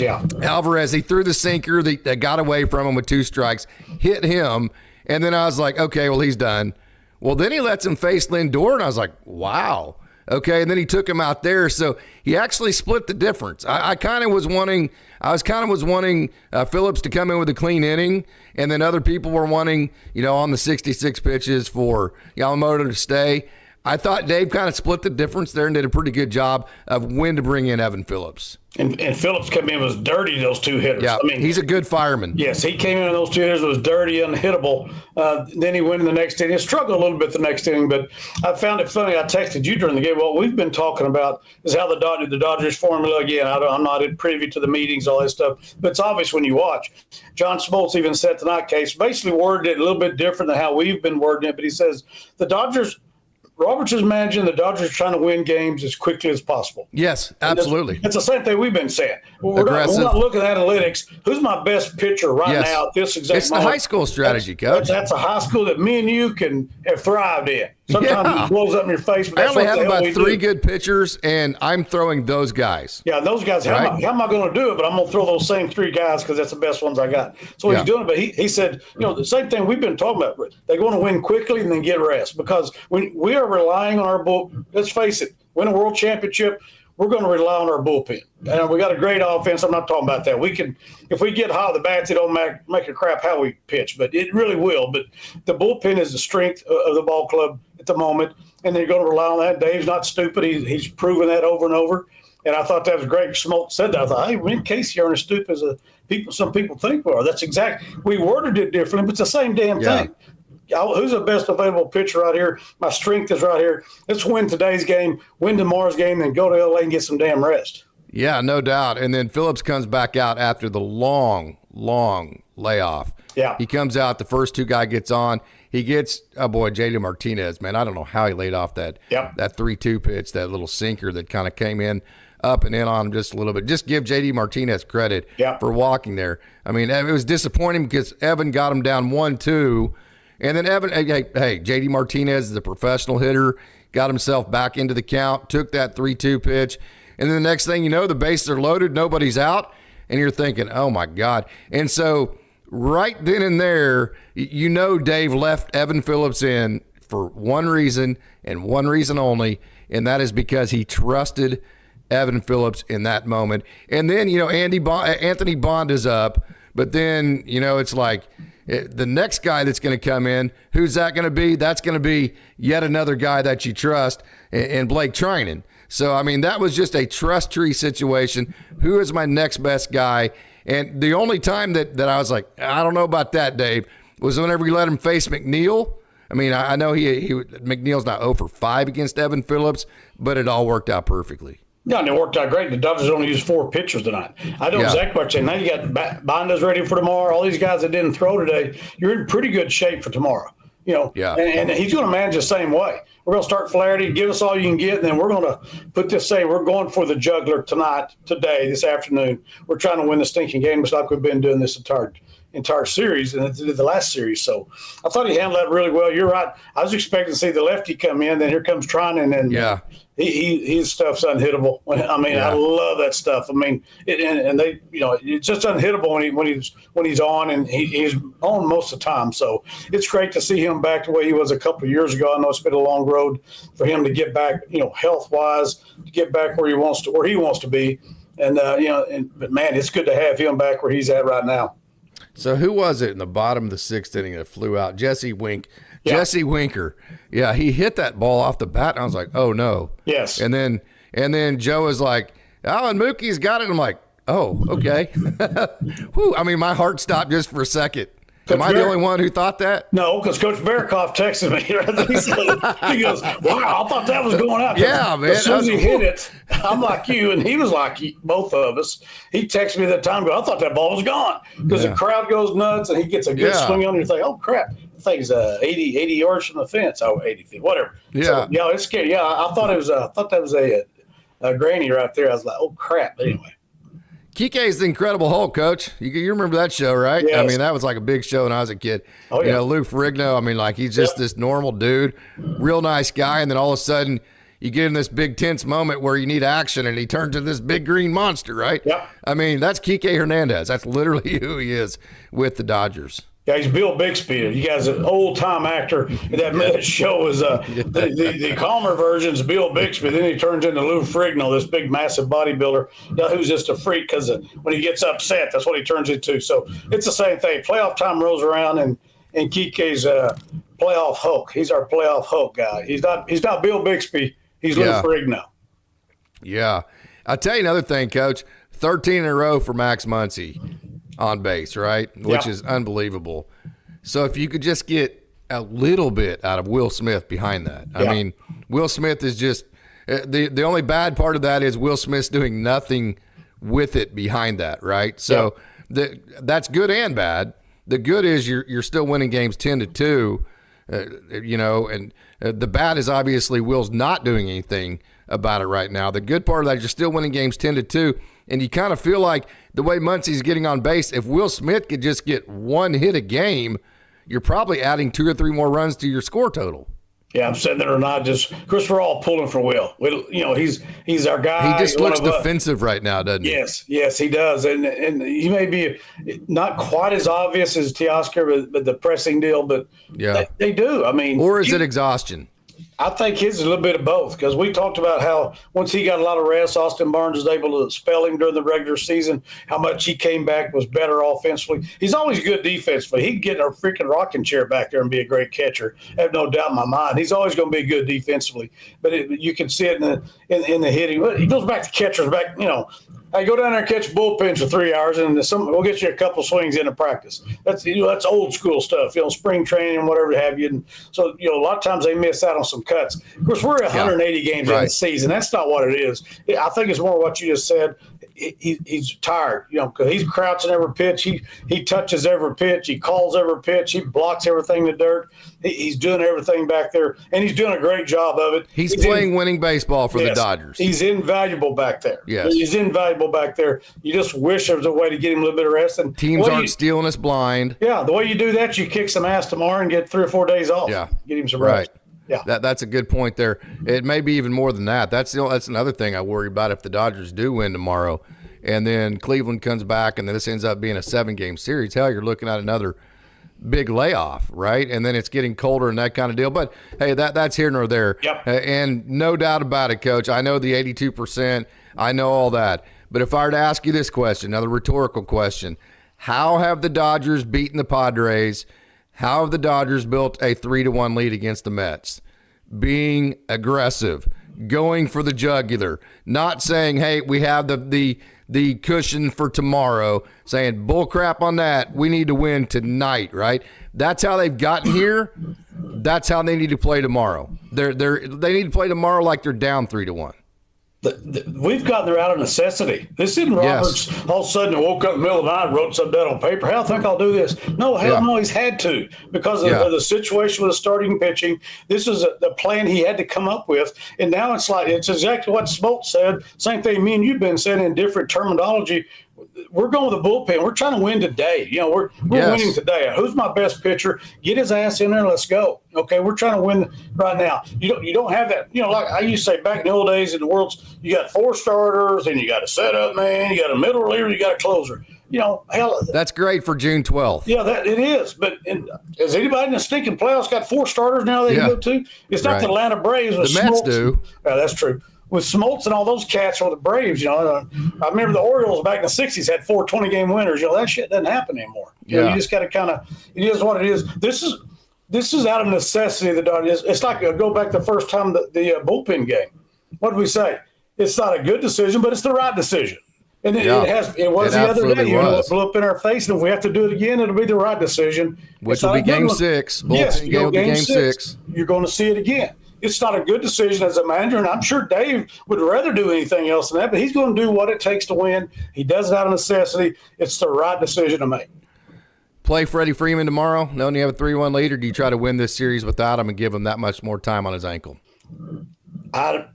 yeah. Alvarez, he threw the sinker that got away from him with 2 strikes, hit him, and then I was like, okay, well, he's done. Well, then he lets him face Lindor, and I was like, wow. Okay, and then he took him out there, so he actually split the difference. I kind of was wanting Phillips to come in with a clean inning, and then other people were wanting, on the 66 pitches for Yamamoto to stay. I thought Dave kind of split the difference there and did a pretty good job of when to bring in Evan Phillips. And Phillips came in, was dirty, those 2 hitters. Yeah, he's a good fireman. Yes, he came in, those 2 hitters was dirty, unhittable. Then he went in the next inning. He struggled a little bit the next inning, but I found it funny. I texted you during the game. What we've been talking about is how the Dodgers formula, again, I'm not privy to the meetings, all that stuff, but it's obvious when you watch. John Smoltz even said tonight, Case, basically worded it a little bit different than how we've been wording it, but he says the Dodgers – Roberts is managing the Dodgers trying to win games as quickly as possible. Yes, absolutely. It's the same thing we've been saying. We're not looking at analytics. Who's my best pitcher now at this exact It's moment? the high school strategy, Coach. That's a high school that me and you can have thrived in. Sometimes it blows up in your face. But I only have about 3 good pitchers, and I'm throwing those guys. Yeah, those guys, how am I going to do it? But I'm going to throw those same 3 guys because that's the best ones I got. So he's doing it. But he said, the same thing we've been talking about. They want to win quickly and then get rest because when we are relying on our bull. Let's face it, win a world championship, we're going to rely on our bullpen. And we got a great offense. I'm not talking about that. We can, if we get hot of the bats, it don't make a crap how we pitch, but it really will. But the bullpen is the strength of the ball club at the moment, and they're going to rely on that. Dave's not stupid. He's proven that over and over. And I thought that was great. Smoltz said that. I thought, hey, we in Casey aren't as stupid as some people think we are. That's we worded it differently, but it's the same damn thing. Who's the best available pitcher right here? My strength is right here. Let's win today's game, win tomorrow's game, then go to LA and get some damn rest. Yeah, no doubt. And then Phillips comes back out after the long layoff. Yeah. He comes out, the first 2 guy gets on. He gets, JD Martinez, man. I don't know how he laid off that 3-2 pitch, that little sinker that kind of came in up and in on him just a little bit. Just give JD Martinez credit for walking there. I mean, it was disappointing because Evan got him down 1-2. And then Evan, hey, J.D. Martinez is a professional hitter, got himself back into the count, took that 3-2 pitch. And then the next thing you know, the bases are loaded, nobody's out, and you're thinking, oh, my God. And so right then and there, Dave left Evan Phillips in for one reason and one reason only, and that is because he trusted Evan Phillips in that moment. And then, Anthony Bond is up, but then, it's like – the next guy that's going to come in, who's that going to be? That's going to be yet another guy that you trust, and Blake Trinan. So, I mean, that was just a trust tree situation. Who is my next best guy? And the only time that I was like, I don't know about that, Dave, was whenever we let him face McNeil. I mean, I know McNeil's not 0 for 5 against Evan Phillips, but it all worked out perfectly. Yeah, and it worked out great. The Dodgers only used 4 pitchers tonight. I know exactly what you're saying. Now you got Bonda's ready for tomorrow. All these guys that didn't throw today, you're in pretty good shape for tomorrow. And he's going to manage the same way. We're going to start Flaherty, give us all you can get, and then we're going to we're going for the jugular today, this afternoon. We're trying to win the stinking game, just like we've been doing this entire series and the last series. So I thought he handled that really well. You're right. I was expecting to see the lefty come in, then here comes Trinan, and his stuff's unhittable. I mean, I love that stuff. I mean, it's just unhittable when he's on, and he's on most of the time. So it's great to see him back the way he was a couple of years ago. I know it's been a long road for him to get back, health wise, to get back where he wants to be. And but man, it's good to have him back where he's at right now. So who was it in the bottom of the sixth inning that flew out? Jesse Winker. Yeah, he hit that ball off the bat, and I was like, oh, no. Yes. And then Joe was like, oh, and Mookie's got it. And I'm like, oh, okay. Whew, I mean, my heart stopped just for a second. Am I the only one who thought that? No, because Coach Barakoff texted me. He goes, wow, I thought that was going out. Yeah, man. As soon as he hit it, I'm like you, and he was like both of us. He texted me at that time, I thought that ball was gone, because the crowd goes nuts, and he gets a good swing on it. You think, oh, crap. The thing's 80 yards from the fence. Oh, 80 feet, whatever. Yeah. So, it's scary. Yeah, I thought that was a granny right there. I was like, oh, crap. But anyway. Kike's the Incredible Hulk, Coach. You remember that show, right? Yes. I mean, that was like a big show when I was a kid. Oh, yeah. Lou Ferrigno, I mean, like, he's just this normal dude, real nice guy, and then all of a sudden you get in this big tense moment where you need action, and he turns into this big green monster, right? Yeah. I mean, that's Kike Hernandez. That's literally who he is with the Dodgers. Yeah, he's Bill Bixby. You guys, an old-time actor. That show is the calmer version's Bill Bixby. Then he turns into Lou Ferrigno, this big, massive bodybuilder who's just a freak because when he gets upset, that's what he turns into. So it's the same thing. Playoff time rolls around, and Kike's playoff Hulk. He's our playoff Hulk guy. He's not Bill Bixby. He's Lou Ferrigno. Yeah. I'll tell you another thing, Coach. 13 in a row for Max Muncy on base, right? Which is unbelievable. So if you could just get a little bit out of Will Smith behind that. I mean, Will Smith is just the only bad part of that is Will Smith's doing nothing with it behind that, right? So that's good and bad. The good is you're still winning games 10-2, and the bad is obviously Will's not doing anything about it right now. The good part of that is you're still winning games 10-2, and you kind of feel like the way Muncy's getting on base, if Will Smith could just get one hit a game, you're probably adding 2 or 3 more runs to your score total. Yeah, I'm saying that or not. Just Chris, we're all pulling for Will. He's our guy. He just looks defensive right now, doesn't he? Yes, he does. And he may be not quite as obvious as Teoscar, but the pressing deal. But they do. I mean, or is it exhaustion? I think his is a little bit of both, because we talked about how once he got a lot of rest, Austin Barnes was able to spell him during the regular season, how much he came back, was better offensively. He's always good defensively. He can get in a freaking rocking chair back there and be a great catcher. I have no doubt in my mind. He's always going to be good defensively. But you can see it in the hitting. He goes back to catchers back, Hey, go down there and catch bullpens for 3 hours, and we'll get you a couple swings into practice. That's old school stuff, spring training and whatever have you. And so, a lot of times they miss out on some cuts. Of course, we're 180 games in the season. That's not what it is. I think it's more what you just said. He's tired, because he's crouching every pitch. He touches every pitch. He calls every pitch. He blocks everything in the dirt. He's doing everything back there, and he's doing a great job of it. He's playing winning baseball for the Dodgers. He's invaluable back there. Yes. He's invaluable back there. You just wish there was a way to get him a little bit of rest. And teams aren't stealing us blind. Yeah, the way you do that, you kick some ass tomorrow and get 3 or 4 days off. Yeah. Get him some rest. Right. Yeah, that's a good point there. It may be even more than that. That's another thing I worry about if the Dodgers do win tomorrow, and then Cleveland comes back, and then this ends up being a 7-game series. Hell, you're looking at another big layoff, right? And then it's getting colder and that kind of deal. But hey, that's here nor there. Yep. And no doubt about it, Coach. I know the 82%. I know all that. But if I were to ask you this question, another rhetorical question, how have the Dodgers beaten the Padres? How have the Dodgers built a 3-1 lead against the Mets? Being aggressive, going for the jugular, not saying, hey, we have the cushion for tomorrow, saying bullcrap on that. We need to win tonight, right? That's how they've gotten here. That's how they need to play tomorrow. They need to play tomorrow like they're down 3-1. We've gotten there out of necessity. This isn't Roberts all of a sudden woke up in the middle of the night and wrote something down on paper. Hell, I think I'll do this. No, no, he's had to because of the situation with the starting pitching. This is the plan he had to come up with. And now it's exactly what Smoltz said. Same thing me and you've been saying in different terminology. We're going with the bullpen. We're trying to win today. We're winning today. Who's my best pitcher? Get his ass in there. Let's go. Okay, we're trying to win right now. You don't have that. Like I used to say back in the old days in the worlds, you got 4 starters, and you got a setup man, you got a middle reliever, you got a closer. Hell, that's great for June 12th. Yeah, that it is. But has anybody in the stinking playoffs got 4 starters now they can go to? It's not the Atlanta Braves. The Mets do. Yeah, that's true. With Smoltz and all those cats for the Braves, I remember the Orioles back in the 60s had 4 20-game winners. That shit doesn't happen anymore. You just got to it is what it is. This is out of necessity. The Dodgers. It's like go back the first time the bullpen game. What did we say? It's not a good decision, but it's the right decision. And it was the other day. It blew up in our face. And if we have to do it again, it'll be the right decision. Which will be game 6. Bullpen game will be game 6. You're going to see it again. It's not a good decision as a manager, and I'm sure Dave would rather do anything else than that, but he's going to do what it takes to win. He does it out of necessity. It's the right decision to make. Play Freddie Freeman tomorrow, knowing you have a 3-1 lead, or do you try to win this series without him and give him that much more time on his ankle? I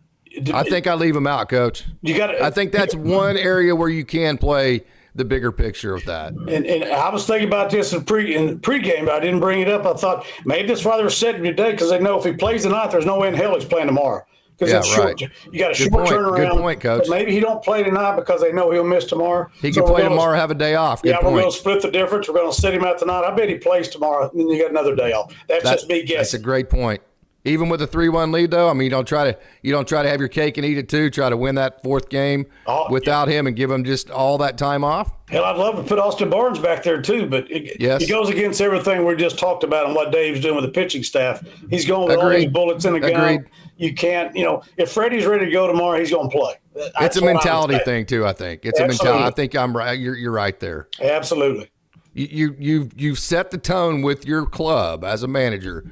think I leave him out, Coach. I think that's one area where you can play the bigger picture of that. And I was thinking about this in pregame, but I didn't bring it up. I thought maybe that's why they're setting today, because they know if he plays tonight, there's no way in hell he's playing tomorrow. Because it's short. You got a short turnaround. Good point, Coach. But maybe he don't play tonight because they know he'll miss tomorrow. He can play tomorrow, have a day off. Good point. We're going to split the difference. We're going to sit him out tonight. I bet he plays tomorrow, and then you got another day off. That's just me guessing. That's a great point. Even with a 3-1 lead, though, I mean, you don't try to have your cake and eat it too. Try to win that 4th game without him and give him just all that time off. Hell, I'd love to put Austin Barnes back there too, but it goes against everything we just talked about and what Dave's doing with the pitching staff. He's going with all these bullets in the gun. You can't, if Freddie's ready to go tomorrow, he's going to play. It's a mentality thing too. I think it's a mentality. I think I'm right. You're right there. Absolutely. You've set the tone with your club as a manager.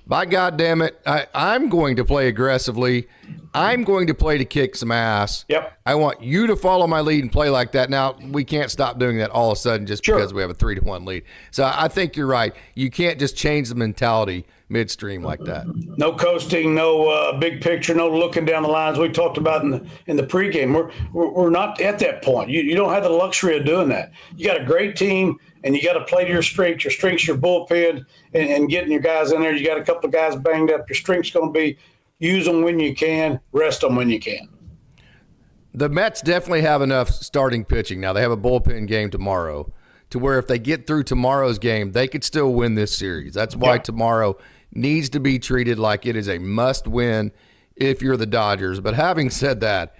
By God damn it, I'm going to play aggressively. I'm going to play to kick some ass. Yep. I want you to follow my lead and play like that. Now, we can't stop doing that all of a sudden just because we have a 3-1 lead. So I think you're right. You can't just change the mentality midstream like that. No coasting, no big picture, no looking down the lines we talked about in the pregame. We're not at that point. You don't have the luxury of doing that. You got a great team, and you got to play to your strengths. Your strengths, your bullpen, and getting your guys in there. You got a couple of guys banged up. Your strength's going to be use them when you can, rest them when you can. The Mets definitely have enough starting pitching. Now, they have a bullpen game tomorrow to where if they get through tomorrow's game, they could still win this series. That's why tomorrow needs to be treated like it is a must-win if you're the Dodgers. But having said that,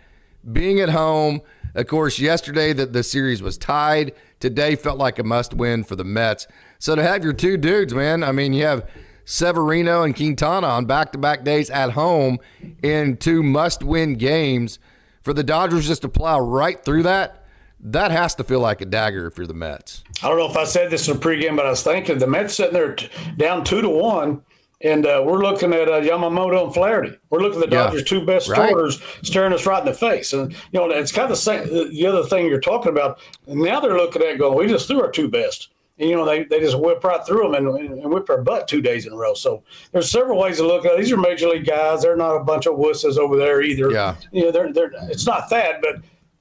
being at home, of course, yesterday the series was tied. Today felt like a must-win for the Mets. So to have your 2 dudes, man, I mean, you have Severino and Quintana on back-to-back days at home in 2 must-win games. For the Dodgers just to plow right through that has to feel like a dagger if you're the Mets. I don't know if I said this in the pregame, but I was thinking the Mets sitting there down 2-1. And we're looking at Yamamoto and Flaherty. We're looking at the Dodgers' 2 best starters staring us right in the face. And, it's kind of the same, the other thing you're talking about. And now they're looking at going, we just threw our 2 best. And, they just whip right through them and whip our butt 2 days in a row. So there's several ways to look at it. These are major league guys. They're not a bunch of wusses over there either. Yeah. They're it's not that, but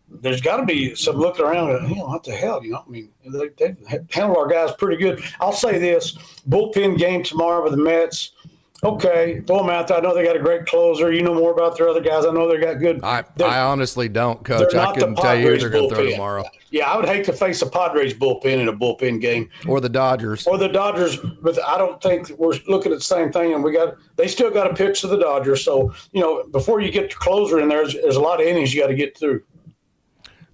there's got to be some looking around and, what the hell, I mean, they handle our guys pretty good. I'll say this, bullpen game tomorrow with the Mets. Okay, throw them out there. I know they got a great closer. You know more about their other guys. I know they got good. I honestly don't, Coach. I couldn't tell you who they're going to throw tomorrow. Yeah, I would hate to face a Padres bullpen in a bullpen game. Or the Dodgers. But I don't think we're looking at the same thing. And they still got to pitch to the Dodgers. So, before you get your closer in there, there's a lot of innings you got to get through.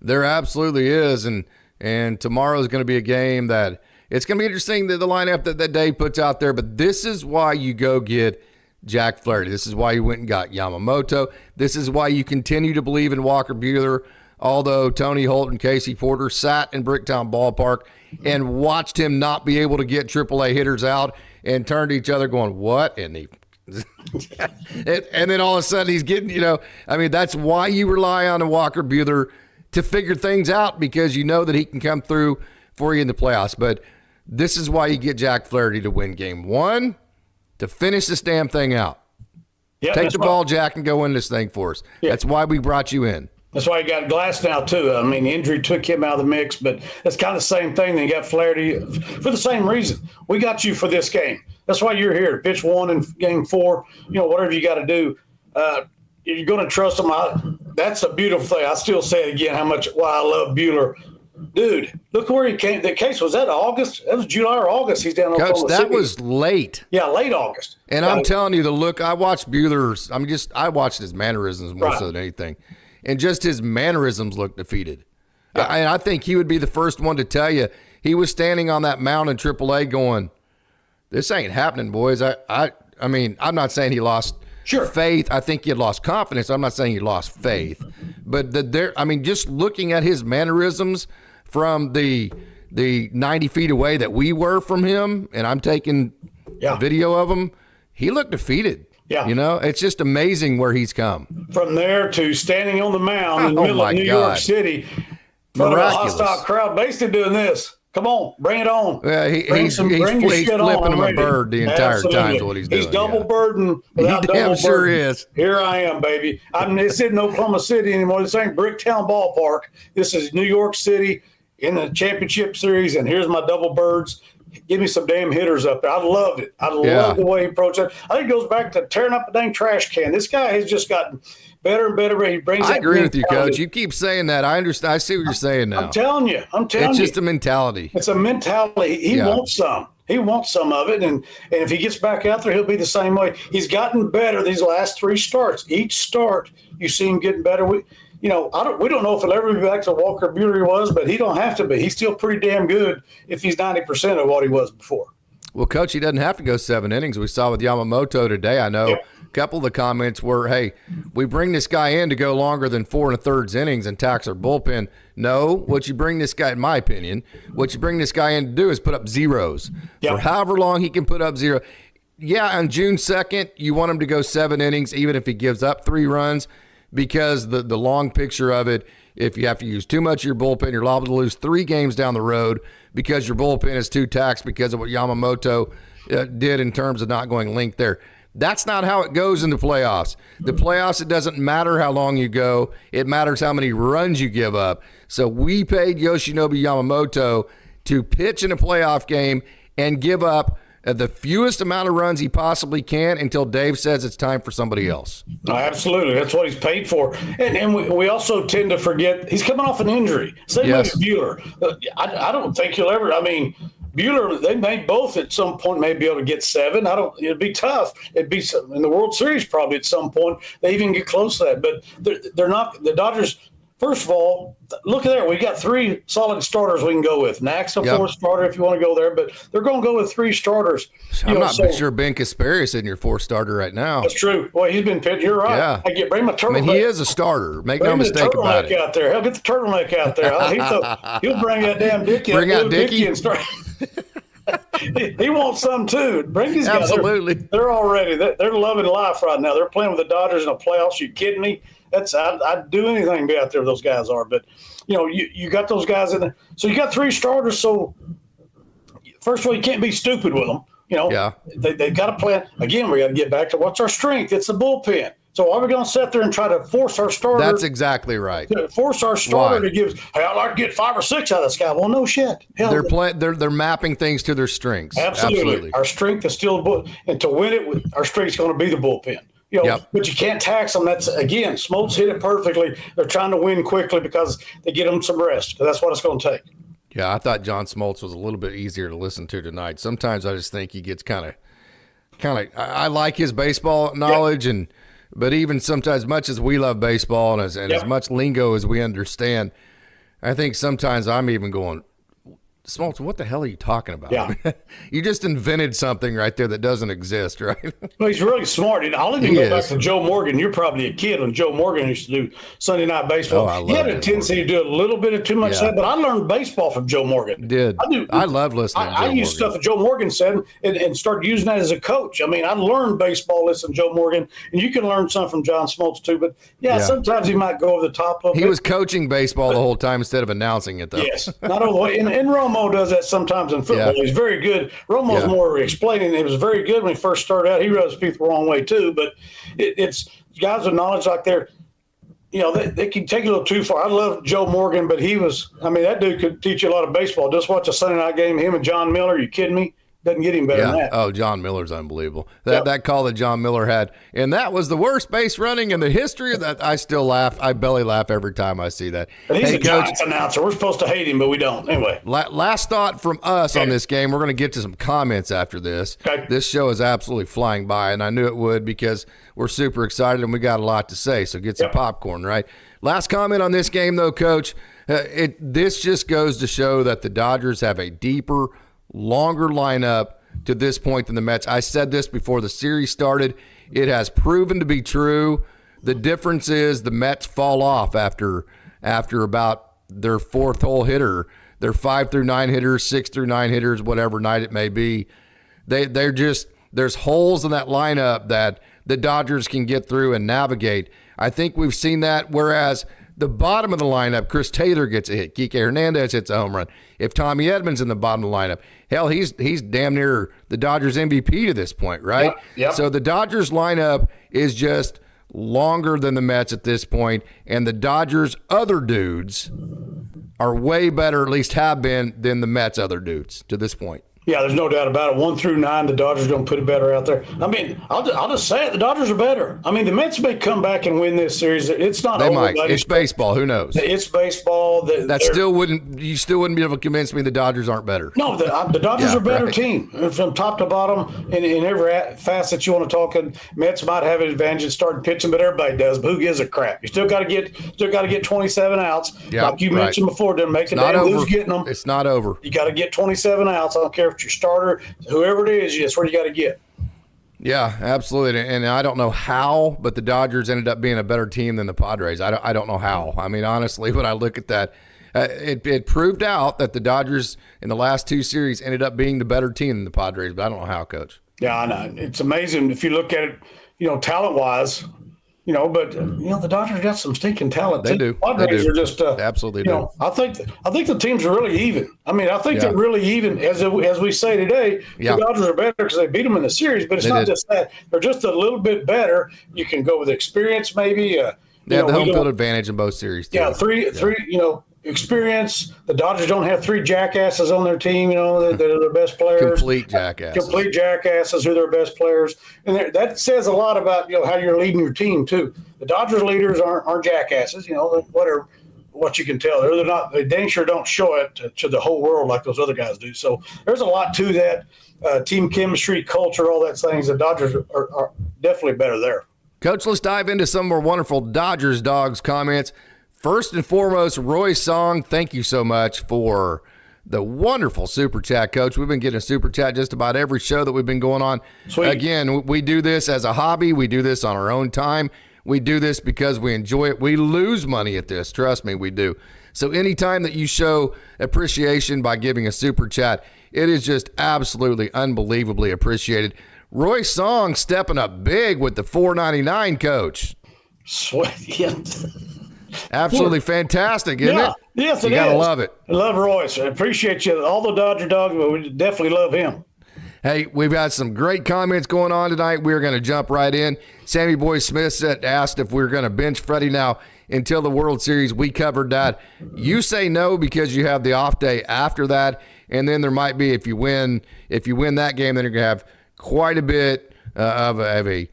There absolutely is, and tomorrow is going to be a game that it's going to be interesting, the lineup that Dave puts out there, but this is why you go get Jack Flaherty. This is why you went and got Yamamoto. This is why you continue to believe in Walker Buehler, although Tony Holt and Casey Porter sat in Bricktown Ballpark and watched him not be able to get AAA hitters out and turned to each other going, what in the And then all of a sudden he's getting, that's why you rely on a Walker Buehler to figure things out, because you know that he can come through for you in the playoffs. But this is why you get Jack Flaherty to win game one, to finish this damn thing out. Yeah, take the ball, Jack, and go win this thing for us. Yeah. That's why we brought you in. That's why you got Glass now, too. I mean, injury took him out of the mix, but that's kind of the same thing. Then you got Flaherty for the same reason. We got you for this game. That's why you're here. Pitch one in game four, whatever you got to do. You're going to trust him. That's a beautiful thing. I still say it again, why I love Buehler. Dude, look where he came. The case was that August. That was July or August. He's down in Coach, Oklahoma that City. was late. Yeah, late August. And I'm telling you, I watched Buehler's. I watched his mannerisms more so than anything. And just his mannerisms looked defeated. Yeah. I think he would be the first one to tell you he was standing on that mound in AAA going, this ain't happening, boys. I mean, I'm not saying he lost faith. I think he had lost confidence. I'm not saying he lost faith. But just looking at his mannerisms from the 90 feet away that we were from him, and I'm taking video of him, he looked defeated. Yeah. It's just amazing where he's come. From there to standing on the mound in the middle of New York City, in front of a hostile crowd, basically doing this. Come on, bring it on. Yeah, he's flipping him a bird the entire time is what he's doing. He's double burdened. He damn sure is. Here I am, baby. This isn't Oklahoma City anymore. This ain't Bricktown Ballpark. This is New York City in the championship series, and here's my double birds. Give me some damn hitters up there. I loved it. I love the way he approached it. I think it goes back to tearing up a dang trash can. This guy has just gotten better and better. He brings. I agree with you, Coach. You keep saying that. I understand. I see what you're saying now. I'm telling you. It's just a mentality. It's a mentality. He wants some. He wants some of it, and if he gets back out there, he'll be the same way. He's gotten better these last three starts. Each start, you see him getting better. We don't know if he'll ever be back to Walker Buehler he was, but he don't have to be. He's still pretty damn good if he's 90% of what he was before. Well, Coach, he doesn't have to go 7 innings. We saw with Yamamoto today. I know a couple of the comments were, hey, we bring this guy in to go longer than 4 1/3 innings and tax our bullpen. No, what you bring this guy, in my opinion, what you bring this guy in to do is put up zeros. For however long he can put up zero. Yeah, on June 2nd, you want him to go 7 innings, even if he gives up 3 runs. Because the long picture of it, if you have to use too much of your bullpen, you're liable to lose 3 games down the road because your bullpen is too taxed because of what Yamamoto did in terms of not going linked there. That's not how it goes in the playoffs. The playoffs, it doesn't matter how long you go. It matters how many runs you give up. So we paid Yoshinobu Yamamoto to pitch in a playoff game and give up the fewest amount of runs he possibly can until Dave says it's time for somebody else. Absolutely. That's what he's paid for. And we also tend to forget he's coming off an injury. Same with Buehler. I don't think he'll ever – Buehler, they may both at some point may be able to get 7. It'd be tough. It'd be in the World Series probably at some point. They even get close to that. But they're not – the Dodgers – first of all, look at there. We got 3 solid starters we can go with. Nack's a 4th starter if you want to go there, but they're going to go with 3 starters. I'm not sure Ben Kasparius in your 4th starter right now. That's true. Well, he's been pitching. You're right. Yeah. Bring my turtleneck. He is a starter. Make no mistake about it. Out there. He'll get the turtleneck out there. He'll bring that damn Dickie. Bring out Dickie and start. He wants some too. Bring these guys. Absolutely. They're already. They're loving life right now. They're playing with the Dodgers in the playoffs. You kidding me? I'd do anything to be out there. Those guys are, but you got those guys in there. So you got 3 starters. So first of all, you can't be stupid with them. They've got to plan. Again, we got to get back to what's our strength. It's the bullpen. So are we going to sit there and try to force our starter? That's exactly right. Force our starter to give. Hey, I'd like to get 5 or 6 out of this guy. Well, no shit. Hell, they're mapping things to their strengths. Absolutely. Our strength is still and to win it, our strength is going to be the bullpen. But you can't tax them. That's again, Smoltz hit it perfectly. They're trying to win quickly because they get them some rest. That's what it's going to take. Yeah, I thought John Smoltz was a little bit easier to listen to tonight. Sometimes I just think he gets kind of. I like his baseball knowledge but even sometimes, much as we love baseball and as much lingo as we understand, I think sometimes I'm even going, Smoltz, what the hell are you talking about? Yeah. You just invented something right there that doesn't exist, right? Well, he's really smart. And I'll even go back to Joe Morgan. You're probably a kid when Joe Morgan used to do Sunday Night Baseball. He had a tendency to do a little bit of too much stuff, but I learned baseball from Joe Morgan. I love listening to Joe Morgan. I used stuff that Joe Morgan said and started using that as a coach. I mean, I learned baseball listening to Joe Morgan, and you can learn some from John Smoltz too. But, sometimes he might go over the top of it. He was coaching baseball the whole time instead of announcing it, though. Yes, not all the way. And Romo does that sometimes in football. He's very good. Romo's more explaining. He was very good when he first started out. He rubs people the wrong way too. But it's guys with knowledge like they're, they can take it a little too far. I love Joe Morgan, but that dude could teach you a lot of baseball. Just watch a Sunday night game, him and John Miller. Are you kidding me? Doesn't get him better than that. Oh, John Miller's unbelievable. That call that John Miller had, and that was the worst base running in the history of that. I still laugh. I belly laugh every time I see that. But he's a Giants announcer. We're supposed to hate him, but we don't. Anyway. Last thought from us on this game. We're going to get to some comments after this. Okay. This show is absolutely flying by, and I knew it would because we're super excited and we got a lot to say. So get some popcorn, right? Last comment on this game, though, Coach. This just goes to show that the Dodgers have a deeper, longer lineup to this point than the Mets. I said this before the series started. It has proven to be true. The difference is the Mets fall off after about their fourth hole hitter, their 5 through 9 hitters, 6 through 9 hitters, whatever night it may be. There's holes in that lineup that the Dodgers can get through and navigate. I think we've seen that, whereas the bottom of the lineup, Chris Taylor gets a hit. Kike Hernandez hits a home run. If Tommy Edmonds in the bottom of the lineup, hell, he's damn near the Dodgers MVP to this point, right? Yep. So the Dodgers lineup is just longer than the Mets at this point, and the Dodgers' other dudes are way better, at least have been, than the Mets' other dudes to this point. Yeah, there's no doubt about it. 1 through 9, the Dodgers don't put it better out there. I mean, I'll just say it. The Dodgers are better. I mean, the Mets may come back and win this series. It's not. They might. It's baseball. Who knows? It's baseball. You still wouldn't be able to convince me the Dodgers aren't better. No, the Dodgers are a better team from top to bottom in every facet you want to talk. And Mets might have an advantage in starting pitching, but everybody does. But who gives a crap? You still got to get 27 outs, like you mentioned before. Doesn't make a damn who's getting them. It's not over. You got to get 27 outs. I don't care if it's your starter, whoever it is, that's where you got to get. Yeah, absolutely. And I don't know how, but the Dodgers ended up being a better team than the Padres. I don't know how. I mean, honestly, when I look at that, it proved out that the Dodgers in the last two series ended up being the better team than the Padres, but I don't know how, Coach. Yeah, I know. It's amazing if you look at it, talent-wise. But the Dodgers got some stinking talent. They do. Padres are just absolutely do. I think the teams are really even. I mean, I think they're really even. As we say today, the Dodgers are better because they beat them in the series. But it's not just that; they're just a little bit better. You can go with experience, maybe. They have the home field advantage in both series. Too. Yeah, three. Experience. The Dodgers don't have three jackasses on their team. They're their best players. Complete jackasses who are their best players, and that says a lot about how you're leading your team too. The Dodgers leaders aren't jackasses. Whatever. What you can tell, they're not. They dang sure don't show it to the whole world like those other guys do. So there's a lot to that. Team chemistry, culture, all that things. The Dodgers are definitely better there. Coach, let's dive into some more wonderful Dodgers Dogs comments. First and foremost, Roy Song, thank you so much for the wonderful Super Chat, Coach. We've been getting a Super Chat just about every show that we've been going on. Sweet. Again, we do this as a hobby. We do this on our own time. We do this because we enjoy it. We lose money at this. Trust me, we do. So anytime that you show appreciation by giving a Super Chat, it is just absolutely unbelievably appreciated. Roy Song stepping up big with the $4.99, Coach. Sweet. Yeah. Absolutely fantastic, isn't it? Yes, it is. You gotta love it. I love Royce. I appreciate you. All the Dodger Dogs, but we definitely love him. Hey, we've got some great comments going on tonight. We're going to jump right in. Sammy Boy Smith asked if we were going to bench Freddie now until the World Series. We covered that. You say no because you have the off day after that, and then there might be if you win that game, then you're going to have quite a bit of a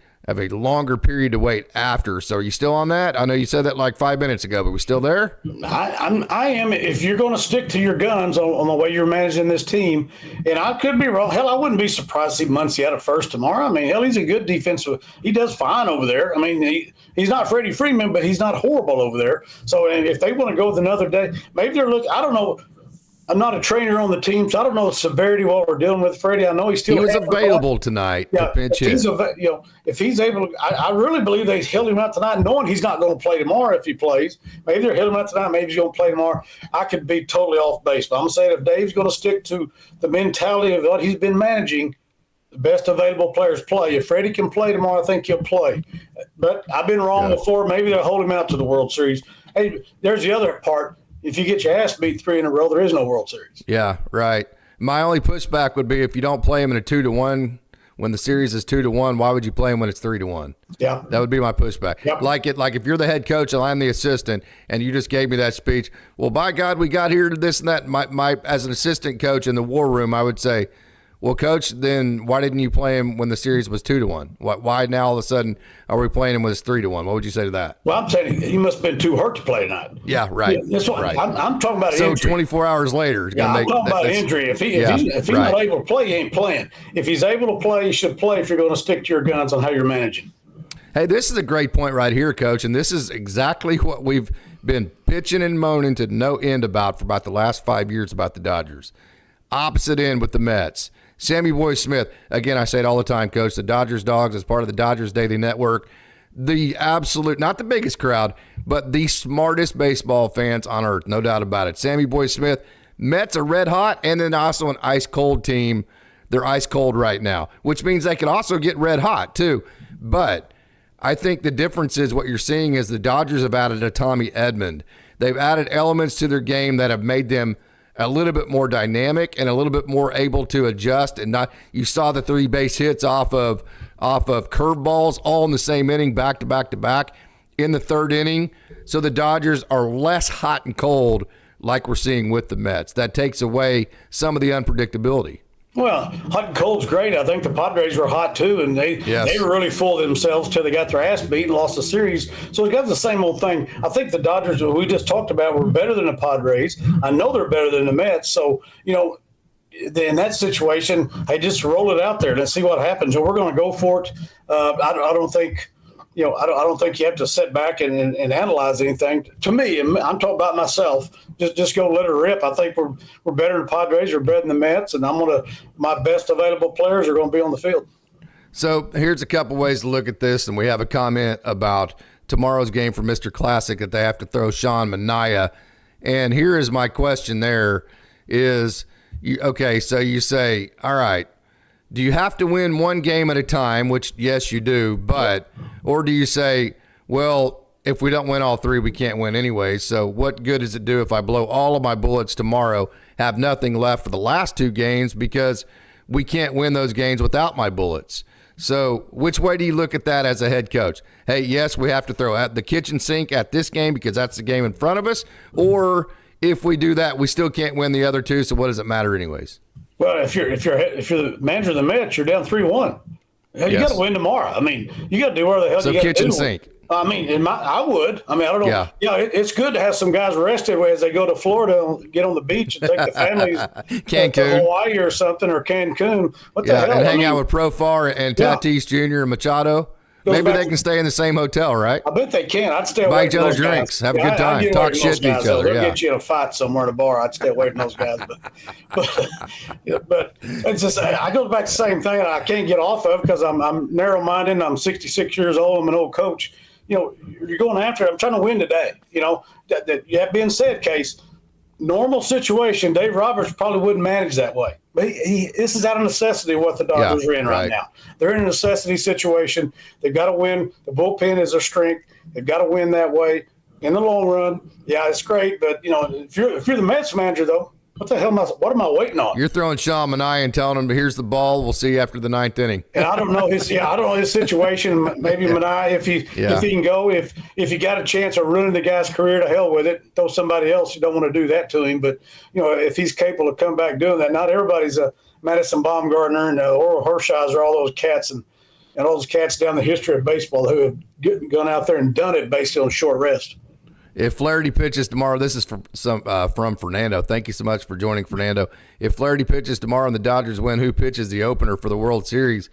longer period to wait after. So are you still on that? I know you said that like 5 minutes ago, but we still there? I am. If you're going to stick to your guns on the way you're managing this team, and I could be wrong. Hell, I wouldn't be surprised to see Muncy out at first tomorrow. I mean, hell, he's a good defensive. He does fine over there. I mean, he's not Freddie Freeman, but he's not horrible over there. So if they want to go with another day, maybe they're looking. I don't know. I'm not a trainer on the team, so I don't know the severity of what we're dealing with, Freddie. I know he was available tonight. Yeah, if he's able to, I really believe they held him out tonight, knowing he's not going to play tomorrow if he plays. Maybe they're holding him out tonight. Maybe he's going to play tomorrow. I could be totally off base, but I'm saying if Dave's going to stick to the mentality of what he's been managing, the best available players play. If Freddie can play tomorrow, I think he'll play. But I've been wrong before. Maybe they'll hold him out to the World Series. Hey, there's the other part. If you get your ass beat 3 in a row, there is no World Series. Yeah, right. My only pushback would be if you don't play him in a 2-1, when the series is 2-1, why would you play him when it's 3-1? Yeah, that would be my pushback. Yep. Like if you're the head coach and I'm the assistant, and you just gave me that speech, well, by God, we got here to this and that. My as an assistant coach in the war room, I would say, well, coach, then why didn't you play him when the series was 2-1? Why now all of a sudden are we playing him when it's 3-1? What would you say to that? Well, I'm telling you, he must have been too hurt to play tonight. Yeah, right. Yeah, that's what right. I'm talking about. So injury. 24 hours later, I'm talking about injury. If he's not able to play, he ain't playing. If he's able to play, he should play. If you're going to stick to your guns on how you're managing. Hey, this is a great point right here, Coach, and this is exactly what we've been pitching and moaning to no end about for about the last 5 years about the Dodgers. Opposite end with the Mets. Sammy Boy Smith, again, I say it all the time, Coach, the Dodgers Dawgs as part of the Dodgers Daily Network, the absolute, not the biggest crowd, but the smartest baseball fans on earth, no doubt about it. Sammy Boy Smith, Mets are red hot, and then also an ice cold team. They're ice cold right now, which means they can also get red hot too. But I think the difference is what you're seeing is the Dodgers have added a Tommy Edman. They've added elements to their game that have made them a little bit more dynamic and a little bit more able to adjust. And not, you saw the 3 base hits off of curveballs all in the same inning, back to back to back in the 3rd inning. So the Dodgers are less hot and cold like we're seeing with the Mets. That takes away some of the unpredictability. Well, hot and cold's great. I think the Padres were hot too, and they were really full of themselves till they got their ass beat and lost the series. So it got the same old thing. I think the Dodgers, who we just talked about, were better than the Padres. I know they're better than the Mets. So, in that situation, hey, just roll it out there. Let's see what happens. And we're going to go for it. I don't think. I don't think you have to sit back and analyze anything. To me, I'm talking about myself. Just go let it rip. I think we're better than Padres. We're better than the Mets, and my best available players are going to be on the field. So here's a couple ways to look at this, and we have a comment about tomorrow's game for Mr. Classic that they have to throw Sean Manaea. And here is my question: there is, so you say, all right, do you have to win one game at a time, which, yes, you do, or do you say, well, if we don't win all 3, we can't win anyway, so what good does it do if I blow all of my bullets tomorrow, have nothing left for the last 2 games because we can't win those games without my bullets? So which way do you look at that as a head coach? Hey, yes, we have to throw at the kitchen sink at this game because that's the game in front of us, or if we do that, we still can't win the other 2, so what does it matter anyways? Well, if you're the manager of the Mets, you're down 3-1. You got to win tomorrow. I mean, you got to do whatever the hell you got to do. So kitchen sink. I mean, I would. I mean, I don't know. Yeah, it's good to have some guys rested as they go to Florida and get on the beach and take the families to Hawaii or something, or Cancun. What the hell? And hang out with Profar and Tatis Jr. and Machado. Maybe they can stay in the same hotel, right? I bet they can. I'd stay away Buy each from other those drinks. guys. Have a good time. Talk shit to each other. They'll get you in a fight somewhere in a bar. I'd stay away from those guys. But it's just, I go back to the same thing I can't get off of because I'm narrow-minded. I'm 66 years old. I'm an old coach. You're going after it. I'm trying to win today. That being said, Case, normal situation, Dave Roberts probably wouldn't manage that way. But this is out of necessity what the Dodgers are in right now. They're in a necessity situation. They've got to win. The bullpen is their strength. They've got to win that way. In the long run, it's great. But, if you're the Mets manager, though, what am I waiting on? You're throwing Sean Manaea and telling him, here's the ball. We'll see you after the 9th inning. And I don't know his situation. Maybe Manaea, if he can go, if you got a chance of ruining the guy's career, to hell with it. Throw somebody else. You don't want to do that to him. But, if he's capable of coming back doing that, not everybody's a Madison Bumgarner and Oral Hershiser, all those cats and all those cats down the history of baseball who have gone out there and done it based on short rest. If Flaherty pitches tomorrow, this is from Fernando. Thank you so much for joining, Fernando. If Flaherty pitches tomorrow and the Dodgers win, who pitches the opener for the World Series?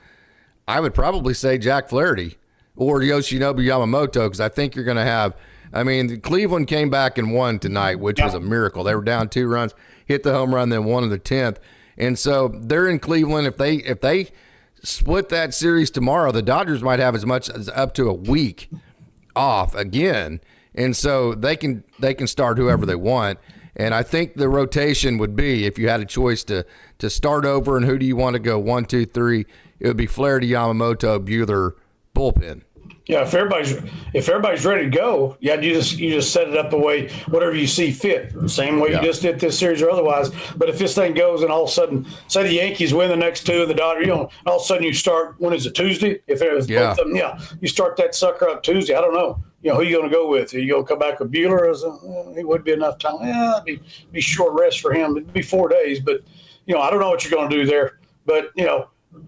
I would probably say Jack Flaherty or Yoshinobu Yamamoto, because I think you're going to have I mean, Cleveland came back and won tonight, which was a miracle. They were down 2 runs, hit the home run, then won in the 10th. And so they're in Cleveland. If they split that series tomorrow, the Dodgers might have as much as up to a week off again. And so they can start whoever they want. And I think the rotation would be, if you had a choice to start over and who do you want to go 1, 2, 3, it would be Flaherty, Yamamoto, Buehler, bullpen. Yeah, if everybody's ready to go, you just set it up the way whatever you see fit. Same way you just did this series or otherwise. But if this thing goes and all of a sudden, say the Yankees win the next 2 and the Dodgers, all of a sudden you start, when is it, Tuesday? If it was both of them, you start that sucker up Tuesday. I don't know. Who are you going to go with? Are you going to come back with Buehler? It would be enough time. Yeah, it'd be short rest for him. It'd be 4 days. But, I don't know what you're going to do there. But,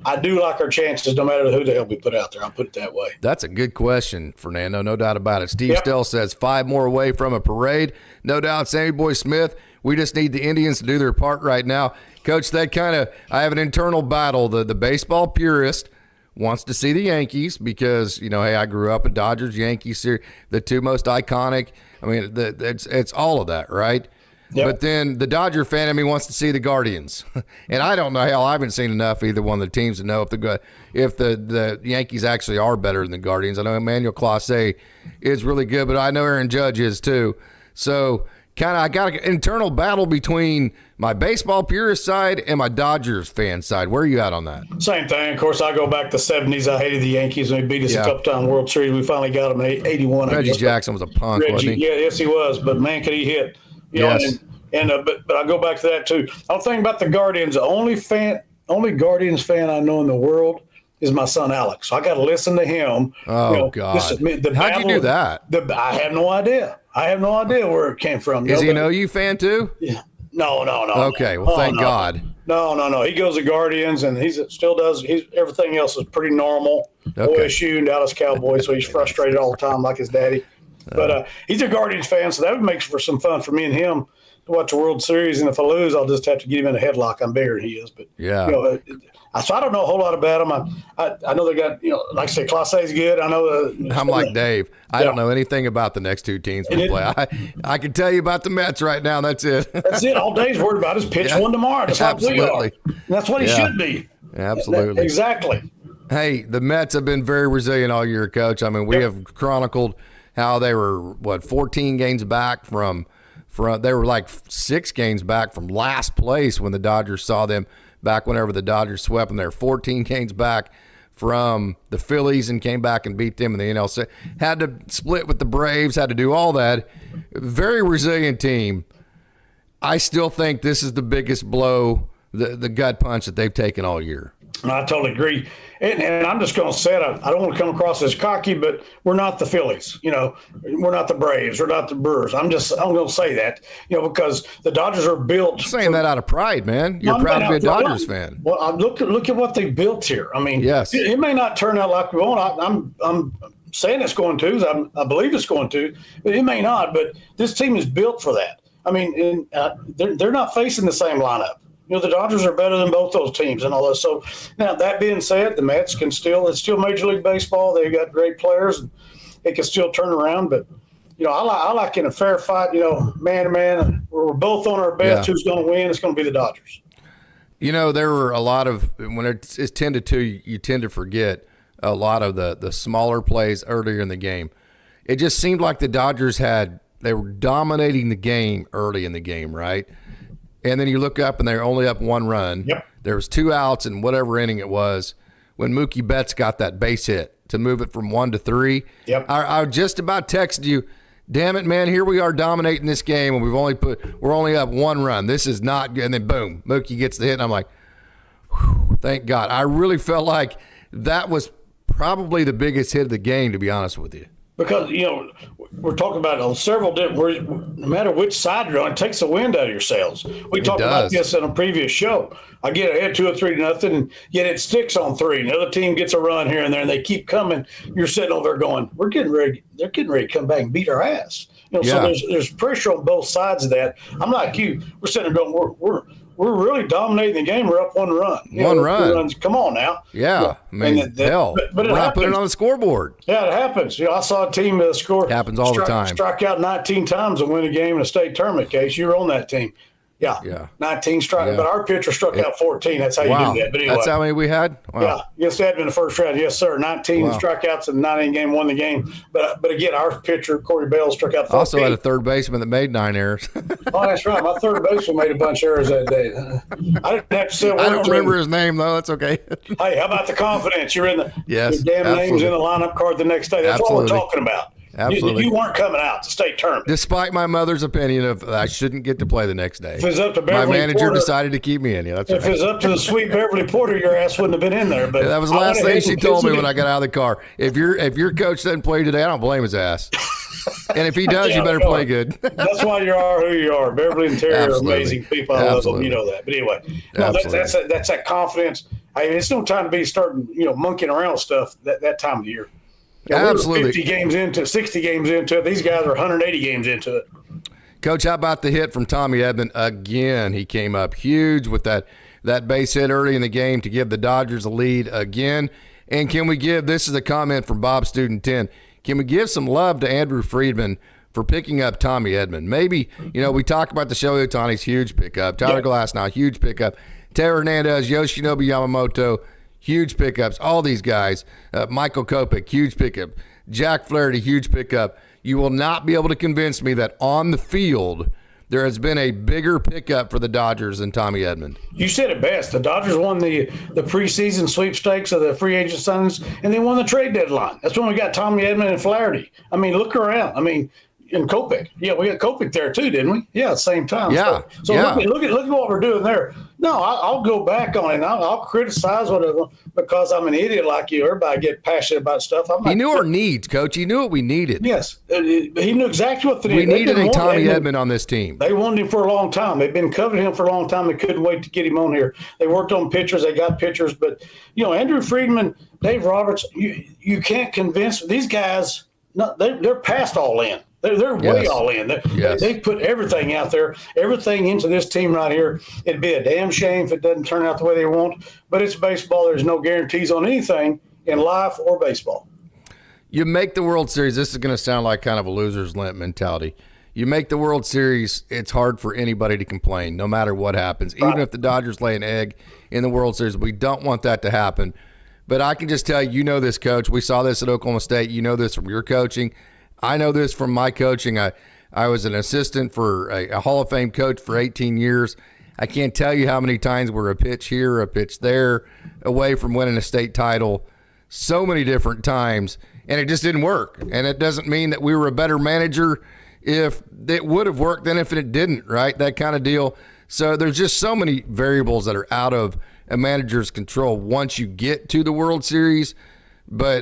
I do like our chances no matter who the hell we put out there. I'll put it that way. That's a good question, Fernando. No doubt about it. Steve Stell says 5 more away from a parade. No doubt, Sammy Boy Smith. We just need the Indians to do their part right now. Coach, I have an internal battle. The baseball purist wants to see the Yankees because, hey, I grew up a Dodgers-Yankees series, the 2 most iconic. I mean, it's all of that, right? Yep. But then the Dodger fan in me wants to see the Guardians. And I don't know, hell, I haven't seen enough either one of the teams to know if the Yankees actually are better than the Guardians. I know Emmanuel Clase is really good, but I know Aaron Judge is too. So I got an internal battle between my baseball purist side and my Dodgers fan side. Where are you at on that? Same thing. Of course, I go back to the 70s. I hated the Yankees, and they beat us a couple times World Series. We finally got them in 81. Reggie Jackson was a punk, wasn't he? Yes, he was. But, man, could he hit. Yes. But I go back to that, too. I'm thinking about the Guardians. The only Guardians fan I know in the world is my son Alex. So I got to listen to him. Oh, God. How'd you do that? I have no idea. Where it came from. Is he an OU fan, too? Yeah. No. Okay, well, thank God. No. He goes to Guardians, and he still does. Everything else is pretty normal. Okay. OSU and Dallas Cowboys, so he's frustrated all the time like his daddy. But he's a Guardians fan, so that would make for some fun for me and him to watch the World Series. And if I lose, I'll just have to get him in a headlock. I'm bigger than he is. But, so I don't know a whole lot about them. I know they got, like I say, Clase is good. I know. I'm like Dave. I don't know anything about the next 2 teams we play. I can tell you about the Mets right now. That's it. That's it. All Dave's worried about is pitch one tomorrow. That's absolutely. Like we are. And that's what he should be. Absolutely. Exactly. Hey, the Mets have been very resilient all year, Coach. I mean, we have chronicled how they were, 14 games back from they were like 6 games back from last place when the Dodgers saw them back whenever the Dodgers swept them. They were 14 games back from the Phillies and came back and beat them in the NLC. Had to split with the Braves, had to do all that. Very resilient team. I still think this is the biggest blow, the gut punch that they've taken all year. I totally agree. And I'm just going to say it. I don't want to come across as cocky, but we're not the Phillies. We're not the Braves. We're not the Brewers. I'm going to say that, because the Dodgers are built. You're saying that out of pride, man. You're proud to be a Dodgers fan. Well, look at what they built here. I mean, yes. It may not turn out like we want. I'm saying it's going to. I believe it's going to, but it may not. But this team is built for that. I mean, they're not facing the same lineup. The Dodgers are better than both those teams and all that. So now that being said, the Mets it's still Major League Baseball. They've got great players and it can still turn around. But, I like in a fair fight, man to man, we're both on our best. Who's going to win? It's going to be the Dodgers. There were a lot of, when it's 10-2, you tend to forget a lot of the smaller plays earlier in the game. It just seemed like the Dodgers they were dominating the game early in the game, right? And then you look up and they're only up 1 run. Yep. There was 2 outs in whatever inning it was when Mookie Betts got that base hit to move it from 1 to 3. Yep. I just about texted you, damn it, man, here we are dominating this game and we're only up 1 run. This is not good. And then boom, Mookie gets the hit and I'm like, thank God. I really felt like that was probably the biggest hit of the game, to be honest with you. Because, we're talking about on several different, no matter which side you're on, it takes the wind out of your sails. We talked about this in a previous show. I get ahead 2 or 3-0, and yet it sticks on 3. And the other team gets a run here and there, and they keep coming. You're sitting over there going, they're getting ready to come back and beat our ass. So there's pressure on both sides of that. I'm like you. We're sitting there going, we're really dominating the game. We're up 1 run. One run. 2 runs. Come on now. Yeah. I mean, hell. But we're not putting it on the scoreboard. Yeah, it happens. I saw a team score. It happens all the time. Strike out 19 times and win a game in a state tournament case. You were on that team. Yeah. 19 strike. Yeah. But our pitcher struck out 14. That's how you do that. But anyway, that's how many we had? Wow. Yeah. Yes, that had in the first round. Yes, sir. 19 strikeouts in the 9-inning game, won the game. But again, our pitcher, Corey Bell, struck out 14. Also had a third baseman that made 9 errors. Oh, that's right. My third baseman made a bunch of errors that day. I didn't have to say a word. I don't remember his name, though. That's okay. Hey, how about the confidence? You're in the your damn name's in the lineup card the next day. That's what we're talking about. Absolutely. You weren't coming out to state tournament. Despite my mother's opinion of I shouldn't get to play the next day. If it's up to my Beverly manager Porter, decided to keep me in. Yeah, that's if right. it's up to the sweet Beverly Porter, your ass wouldn't have been in there. But that was the last thing she told me when I got out of the car. If your coach doesn't play today, I don't blame his ass. And if he does, you better play good. That's why you are who you are. Beverly and Terry are amazing people. I love them. You know that. But anyway, that's that confidence. It's no time to be starting, monkeying around with stuff that time of the year. Absolutely. 50 games into 60 games into it. These guys are 180 games into it. Coach, how about the hit from Tommy Edman again? He came up huge with that base hit early in the game to give the Dodgers a lead again. And can we give, this is a comment from Bob Student 10, can we give some love to Andrew Freeman for picking up Tommy Edman? Maybe, we talked about the Shohei Ohtani's huge pickup. Tyler Glasnow, huge pickup. Taylor Hernandez, Yoshinobu Yamamoto, huge pickups. All these guys. Michael Kopech, huge pickup. Jack Flaherty, huge pickup. You will not be able to convince me that on the field there has been a bigger pickup for the Dodgers than Tommy Edman. You said it best. The Dodgers won the preseason sweepstakes of the free agent signings, and they won the trade deadline. That's when we got Tommy Edman and Flaherty. I mean, look around. I mean, and Kopech. Yeah, we got Kopech there too, didn't we? Yeah, at the same time. Yeah. So look at what we're doing there. No, I'll go back on it. I'll criticize whatever because I'm an idiot like you. Everybody get passionate about stuff. He knew our needs, Coach. He knew what we needed. Yes, he knew exactly what we needed. A Tommy Edman on this team. They wanted him for a long time. They've been covering him for a long time. They couldn't wait to get him on here. They worked on pitchers. They got pitchers. But, Andrew Friedman, Dave Roberts, you can't convince these guys. No, they're past all in. They're way all in. They put everything out there, everything into this team right here. It'd be a damn shame if it doesn't turn out the way they want. But it's baseball. There's no guarantees on anything in life or baseball. You make the World Series. This is going to sound like kind of a loser's limp mentality. You make the World Series, it's hard for anybody to complain, no matter what happens. Right. Even if the Dodgers lay an egg in the World Series, we don't want that to happen. But I can just tell you, this, Coach. We saw this at Oklahoma State. You know this from your coaching. I know this from my coaching. I was an assistant for a Hall of Fame coach for 18 years. I can't tell you how many times we're a pitch here, a pitch there, away from winning a state title so many different times, and it just didn't work. And it doesn't mean that we were a better manager if it would have worked than if it didn't, right? That kind of deal. So there's just so many variables that are out of a manager's control once you get to the World Series. But,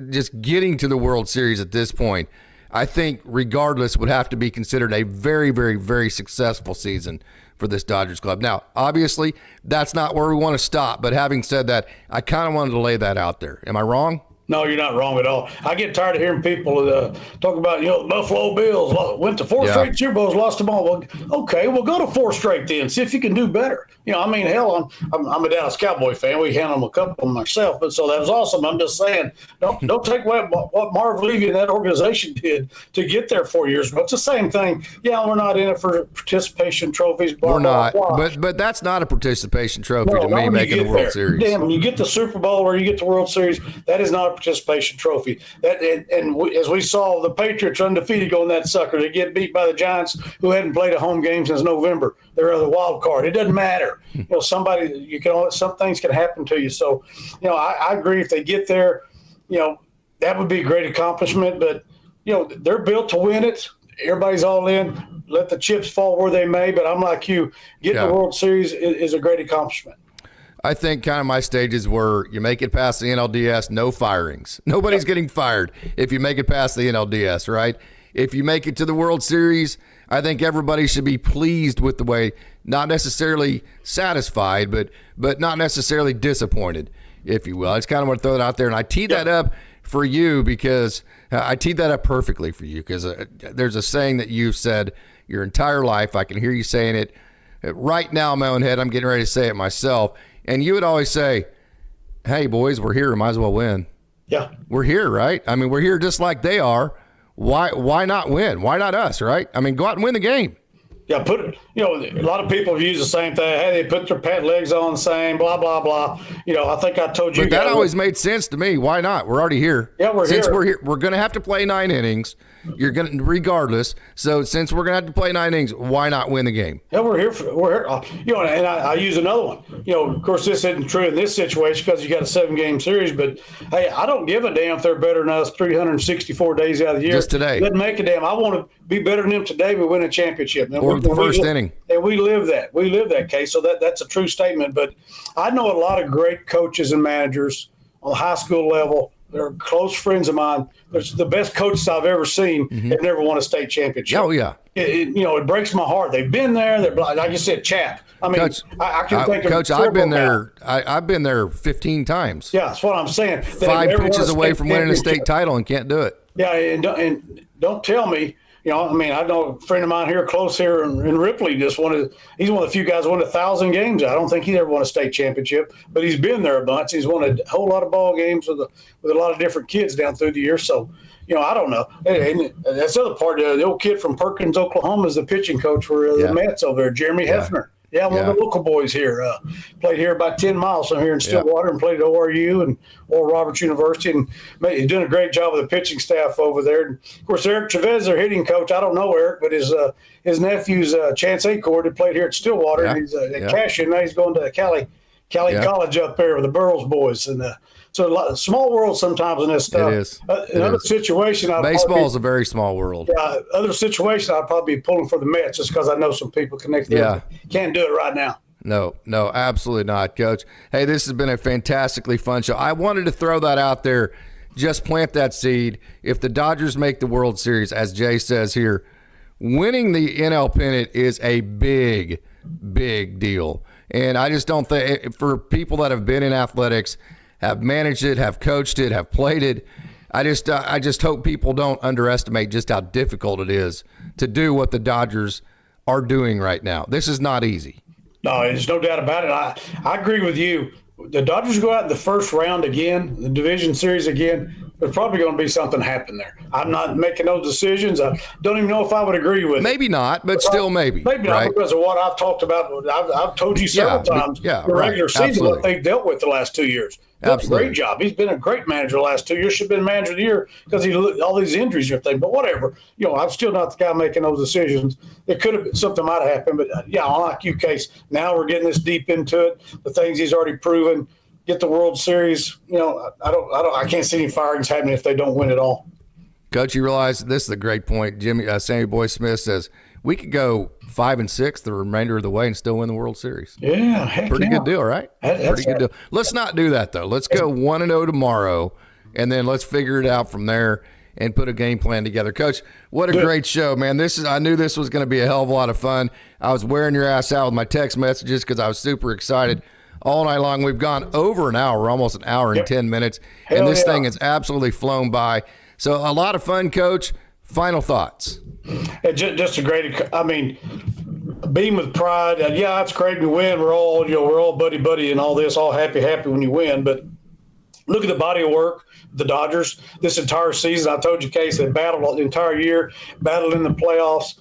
just getting to the World Series at this point, I think regardless would have to be considered a very, very, very successful season for this Dodgers club. Now, obviously, that's not where we want to stop. But having said that, I kind of wanted to lay that out there. Am I wrong? No, you're not wrong at all. I get tired of hearing people talk about, the Buffalo Bills went to 4 straight Super Bowls, lost them all. Well, okay, well, go to 4 straight then. See if you can do better. Hell, I'm a Dallas Cowboy fan. We handled them a couple myself, but so that was awesome. I'm just saying, don't take away what Marv Levy and that organization did to get there 4 years ago. It's the same thing. Yeah, we're not in it for participation trophies. Blah, we're not, blah, blah. But that's not a participation trophy to me making the World Series. Damn, when you get the Super Bowl or you get the World Series, that is not a participation trophy. As we saw, the Patriots undefeated going that sucker. They get beat by the Giants, who hadn't played a home game since November. They're the wild card. It doesn't matter. Some things can happen to you. So, I agree. If they get there, that would be a great accomplishment. But they're built to win it. Everybody's all in. Let the chips fall where they may. But I'm like you. Getting the World Series is a great accomplishment. I think kind of my stages were you make it past the NLDS, no firings. Nobody's getting fired if you make it past the NLDS, right? If you make it to the World Series, I think everybody should be pleased with the way, not necessarily satisfied, but not necessarily disappointed, if you will. I just kind of want to throw it out there, and I teed that up for you because I teed that up perfectly for you because there's a saying that you've said your entire life. I can hear you saying it right now in my own head, I'm getting ready to say it myself. And you would always say, hey, boys, we're here. Might as well win. Yeah. We're here, right? I mean, we're here just like they are. Why not win? Why not us, right? I mean, go out and win the game. Yeah, a lot of people have used the same thing. Hey, they put their pant legs on the same, blah, blah, blah. I think I told you. But that always made sense to me. Why not? We're already here. Yeah, we're here. Since we're here, we're going to have to play 9 innings. You're going to, regardless. So since we're going to have to play 9 innings, why not win the game? Yeah, we're here. And I use another one. Of course, this isn't true in this situation because you got a 7-game series. But hey, I don't give a damn if they're better than us 364 days out of the year. Just today. Doesn't make a damn. I want to be better than them today. We win a championship. Or the first inning. And we live that. We live that case. So that's a true statement. But I know a lot of great coaches and managers on the high school level. They're close friends of mine. They're the best coaches I've ever seen. Have never won a state championship. Oh, yeah. It breaks my heart. They've been there. They're like you said, chap. I mean, Coach, I can think of Coach, I've been there. I've been there 15 times. Yeah, that's what I'm saying. 5 pitches away from winning a state title and can't do it. Yeah, and don't tell me. I know a friend of mine here, close here in Ripley, he's one of the few guys who won 1,000 games. I don't think he's ever won a state championship, but he's been there a bunch. He's won a whole lot of ball games with a lot of different kids down through the years. So, I don't know. And that's the other part. The old kid from Perkins, Oklahoma, is the pitching coach for the Mets over there, Jeremy Hefner. Yeah, one of the local boys here. Played here about 10 miles from here in Stillwater and played at ORU and Oral Roberts University. And he's doing a great job with the pitching staff over there. And, of course, Eric Chavez, their hitting coach. I don't know Eric, but his nephew's Chance Acord, that played here at Stillwater. And he's at Cashion. Now he's going to Cali College up there with the Burroughs boys. And so a lot of small world sometimes in this stuff. It is. Another situation. Baseball is a very small world. Other situation, I'd probably be pulling for the Mets just because I know some people connected. Yeah. Can't do it right now. No, absolutely not, Coach. Hey, this has been a fantastically fun show. I wanted to throw that out there, just plant that seed. If the Dodgers make the World Series, as Jay says here, winning the NL pennant is a big, big deal. And I just don't think, for people that have been in athletics, have managed it, have coached it, have played it, I just hope people don't underestimate just how difficult it is to do what the Dodgers are doing right now. This is not easy. No, there's no doubt about it. I agree with you. The Dodgers go out in the first round again, the division series again. There's probably going to be something happen there. I'm not making those decisions. I don't even know if I would agree with it. Maybe not, but still maybe. Maybe right? not because of what I've talked about. I've told you several times the regular season, what they've dealt with the last 2 years. Great job. He's been a great manager the last 2 years. Should have been manager of the year because all these injuries and everything. But whatever. I'm still not the guy making those decisions. It could have been something might have happened. But unlike you, Case, now we're getting this deep into it. The things he's already proven. Get the World Series. I can't see any firings happening if they don't win it all. Coach, you realize this is a great point. Sammy Boy Smith says we could go 5-6 the remainder of the way and still win the World Series. Yeah, pretty good deal, right? Pretty good deal. Let's not do that though. Let's go 1-0 tomorrow, and then let's figure it out from there and put a game plan together. Coach, what a great show, man! I knew this was going to be a hell of a lot of fun. I was wearing your ass out with my text messages because I was super excited. All night long. We've gone over an hour, almost an hour and 10 minutes, and this thing has absolutely flown by. So a lot of fun, Coach. Final thoughts. Just a great, beam with pride. It's great to win. We're all buddy and all this, all happy when you win. But look at the body of work, the Dodgers, this entire season. I told you, Case, they battled the entire year, battled in the playoffs.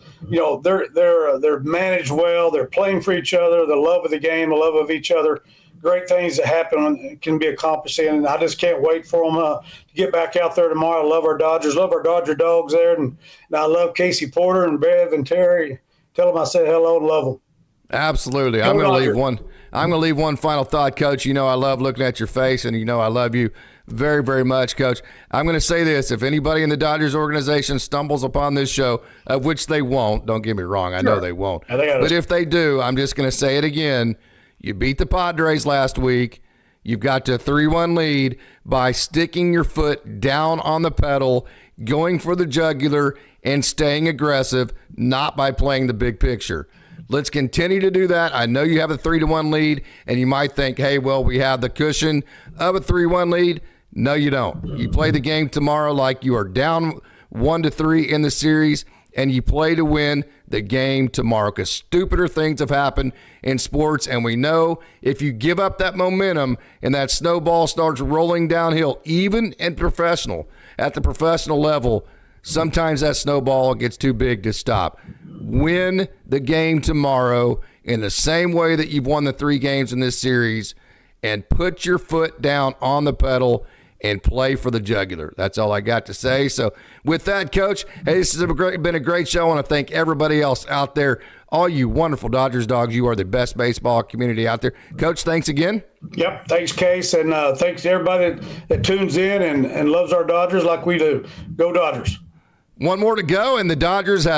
They're managed well. They're playing for each other. The love of the game, the love of each other. Great things that happen can be accomplished. And I just can't wait for them to get back out there tomorrow. I love our Dodgers. Love our Dodger dogs there. And I love Casey Porter and Bev and Terry. Tell them I said hello and love them. Absolutely. I'm going to leave one final thought, Coach. I love looking at your face, and I love you very, very much, Coach. I'm going to say this. If anybody in the Dodgers organization stumbles upon this show, of which they won't, don't get me wrong, I know they won't. But if they do, I'm just going to say it again. You beat the Padres last week. You've got to 3-1 lead by sticking your foot down on the pedal, going for the jugular, and staying aggressive, not by playing the big picture. Let's continue to do that. I know you have a 3-1 lead, and you might think, hey, well, we have the cushion of a 3-1 lead. No, you don't. You play the game tomorrow like you are down 1-3 in the series, and you play to win the game tomorrow, because stupider things have happened in sports, and we know if you give up that momentum and that snowball starts rolling downhill, even at the professional level, sometimes that snowball gets too big to stop. Win the game tomorrow in the same way that you've won the 3 games in this series, and put your foot down on the pedal and play for the jugular. That's all I got to say. So with that, Coach, hey, this has been a great show. I want to thank everybody else out there, all you wonderful Dodgers dogs. You are the best baseball community out there. Coach, thanks again. Yep, thanks, Case, and thanks to everybody that tunes in and loves our Dodgers like we do. Go Dodgers. One more to go, and the Dodgers have